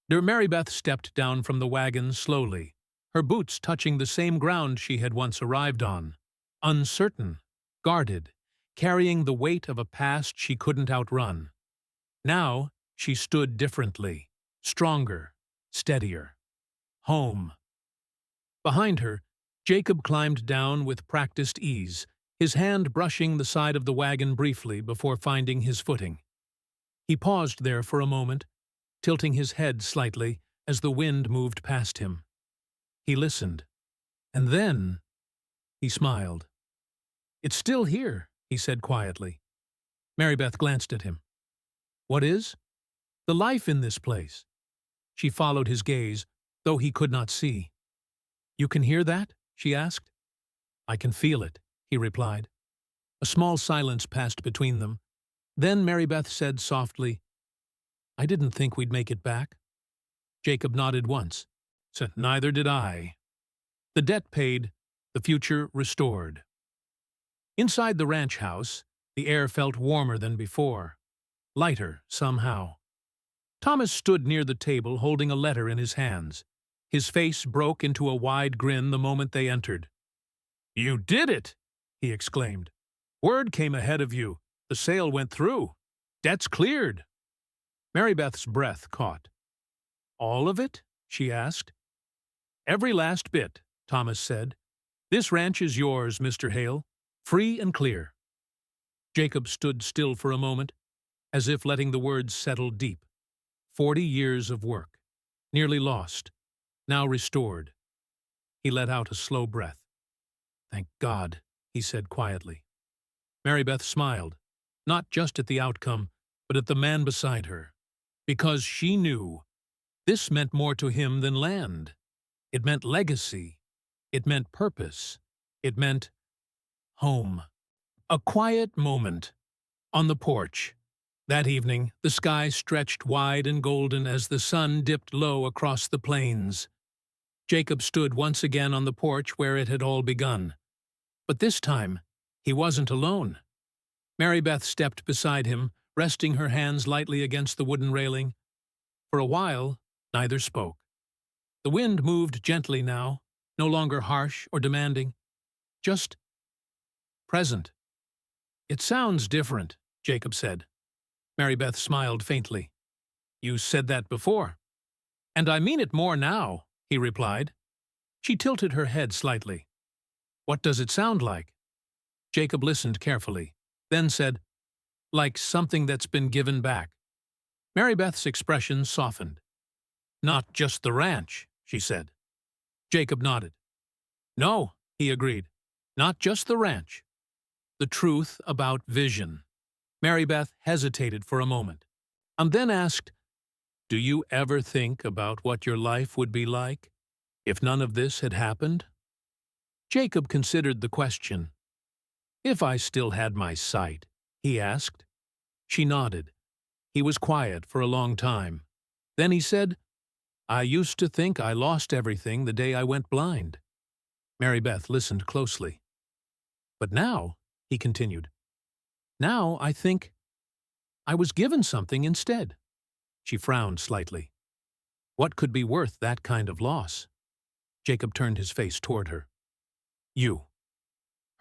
Mary Beth stepped down from the wagon slowly, her boots touching the same ground she had once arrived on. Uncertain, guarded, carrying the weight of a past she couldn't outrun. Now, she stood differently, stronger, steadier. Home. Behind her, Jacob climbed down with practiced ease, his hand brushing the side of the wagon briefly before finding his footing. He paused there for a moment, tilting his head slightly as the wind moved past him. He listened, and then he smiled. "It's still here," he said quietly. Mary Beth glanced at him. "What is?" "The life in this place." She followed his gaze, though he could not see. "You can hear that?" she asked. "I can feel it," he replied. A small silence passed between them. Then Mary Beth said softly, "I didn't think we'd make it back." Jacob nodded once. Said, "Neither did I." The debt paid, the future restored. Inside the ranch house, the air felt warmer than before. Lighter, somehow. Thomas stood near the table holding a letter in his hands. His face broke into a wide grin the moment they entered. "You did it!" he exclaimed. "Word came ahead of you. The sale went through. Debt's cleared." Mary Beth's breath caught. "All of it?" she asked. "Every last bit," Thomas said. "This ranch is yours, Mr. Hale, free and clear." Jacob stood still for a moment, as if letting the words settle deep. 40 years of work. nearly lost, now restored. He let out a slow breath. "Thank God," he said quietly. Mary Beth smiled, not just at the outcome, but at the man beside her, because she knew this meant more to him than land. It meant legacy. It meant purpose. It meant home. A quiet moment on the porch. That evening, the sky stretched wide and golden as the sun dipped low across the plains. Jacob stood once again on the porch where it had all begun. But this time, he wasn't alone. Mary Beth stepped beside him, resting her hands lightly against the wooden railing. For a while, neither spoke. The wind moved gently now, no longer harsh or demanding, just present. "It sounds different," Jacob said. Mary Beth smiled faintly. "You said that before." "And I mean it more now," he replied. She tilted her head slightly. "What does it sound like?" Jacob listened carefully, then said, "Like something that's been given back." Mary Beth's expression softened. "Not just the ranch," she said. Jacob nodded. "No," he agreed, "not just the ranch. The truth about vision." Mary Beth hesitated for a moment, and then asked, "Do you ever think about what your life would be like if none of this had happened?" Jacob considered the question. "If I still had my sight," he asked. She nodded. He was quiet for a long time. Then he said, "I used to think I lost everything the day I went blind." Mary Beth listened closely. "But now," he continued, "now I think I was given something instead." She frowned slightly. What could be worth that kind of loss? Jacob turned his face toward her. "You."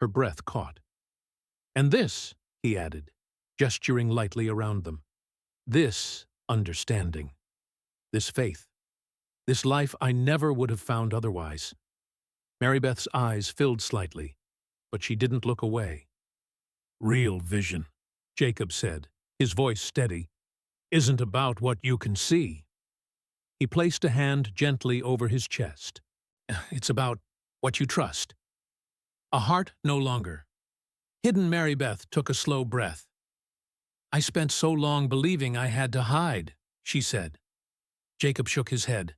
Her breath caught. "And this," he added, gesturing lightly around them. "This understanding. This faith. This life I never would have found otherwise." Mary Beth's eyes filled slightly, but she didn't look away. "Real vision," Jacob said, his voice steady, "isn't about what you can see." He placed a hand gently over his chest. "It's about what you trust." A heart no longer. Hidden Mary Beth took a slow breath. "I spent so long believing I had to hide," she said. Jacob shook his head.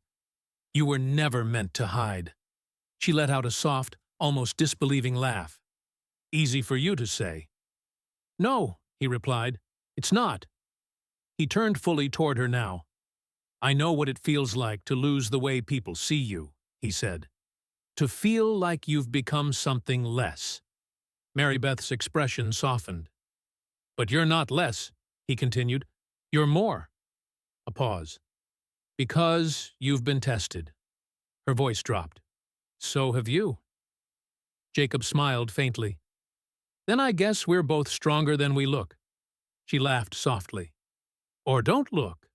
"You were never meant to hide." She let out a soft, almost disbelieving laugh. "Easy for you to say." "No," he replied, "it's not." He turned fully toward her now. "I know what it feels like to lose the way people see you," he said. "To feel like you've become something less." Mary Beth's expression softened. "But you're not less," he continued. "You're more." A pause. "Because you've been tested." Her voice dropped. "So have you." Jacob smiled faintly. "Then I guess we're both stronger than we look." She laughed softly. "Or don't look."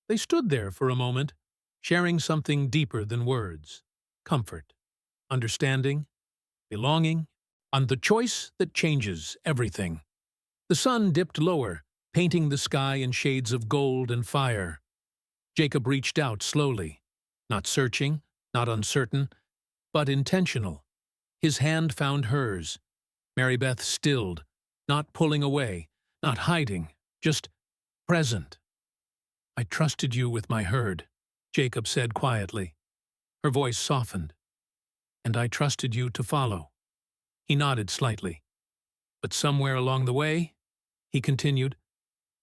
They stood there for a moment, sharing something deeper than words. Comfort, understanding, belonging, and the choice that changes everything. The sun dipped lower, painting the sky in shades of gold and fire. Jacob reached out slowly, not searching, not uncertain, but intentional. His hand found hers. Mary Beth stilled, not pulling away, not hiding, just present. "I trusted you with my herd," Jacob said quietly. Her voice softened. "And I trusted you to follow." He nodded slightly. "But somewhere along the way," he continued,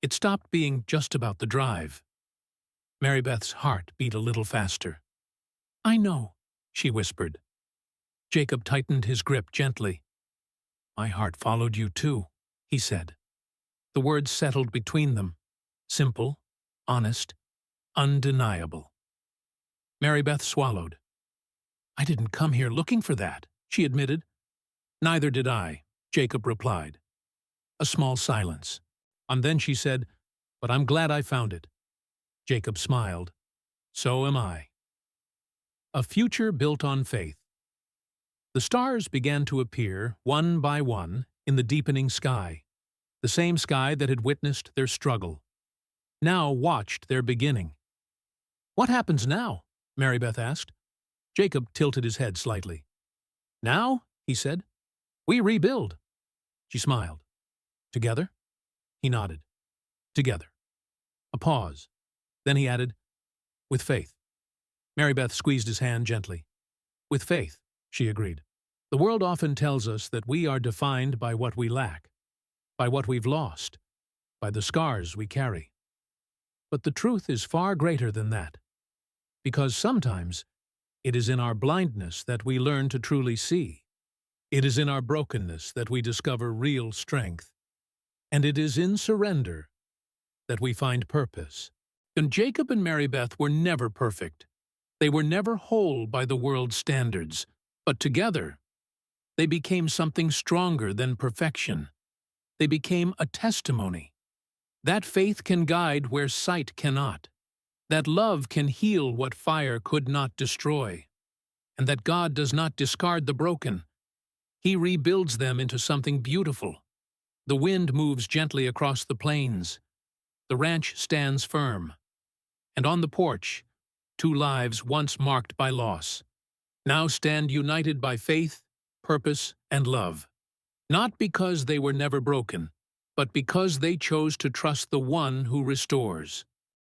"it stopped being just about the drive." Mary Beth's heart beat a little faster. "I know," she whispered. Jacob tightened his grip gently. "My heart followed you too," he said. The words settled between them, simple, honest, undeniable. Mary Beth swallowed. "I didn't come here looking for that," she admitted. "Neither did I," Jacob replied. A small silence. And then she said, "But I'm glad I found it." Jacob smiled. "So am I." A future built on faith. The stars began to appear, one by one, in the deepening sky. The same sky that had witnessed their struggle. Now watched their beginning. "What happens now?" Mary Beth asked. Jacob tilted his head slightly. "Now," he said, "we rebuild." She smiled. "Together?" He nodded. "Together." A pause. Then he added, "With faith." Mary Beth squeezed his hand gently. "With faith," she agreed. The world often tells us that we are defined by what we lack, by what we've lost, by the scars we carry. But the truth is far greater than that, because sometimes it is in our blindness that we learn to truly see. It is in our brokenness that we discover real strength, and it is in surrender that we find purpose. And Jacob and Mary Beth were never perfect. They were never whole by the world's standards, but together they became something stronger than perfection. They became a testimony. That faith can guide where sight cannot. That love can heal what fire could not destroy. And that God does not discard the broken. He rebuilds them into something beautiful. The wind moves gently across the plains. The ranch stands firm. And on the porch, two lives once marked by loss now stand united by faith, purpose, and love. Not because they were never broken, but because they chose to trust the one who restores.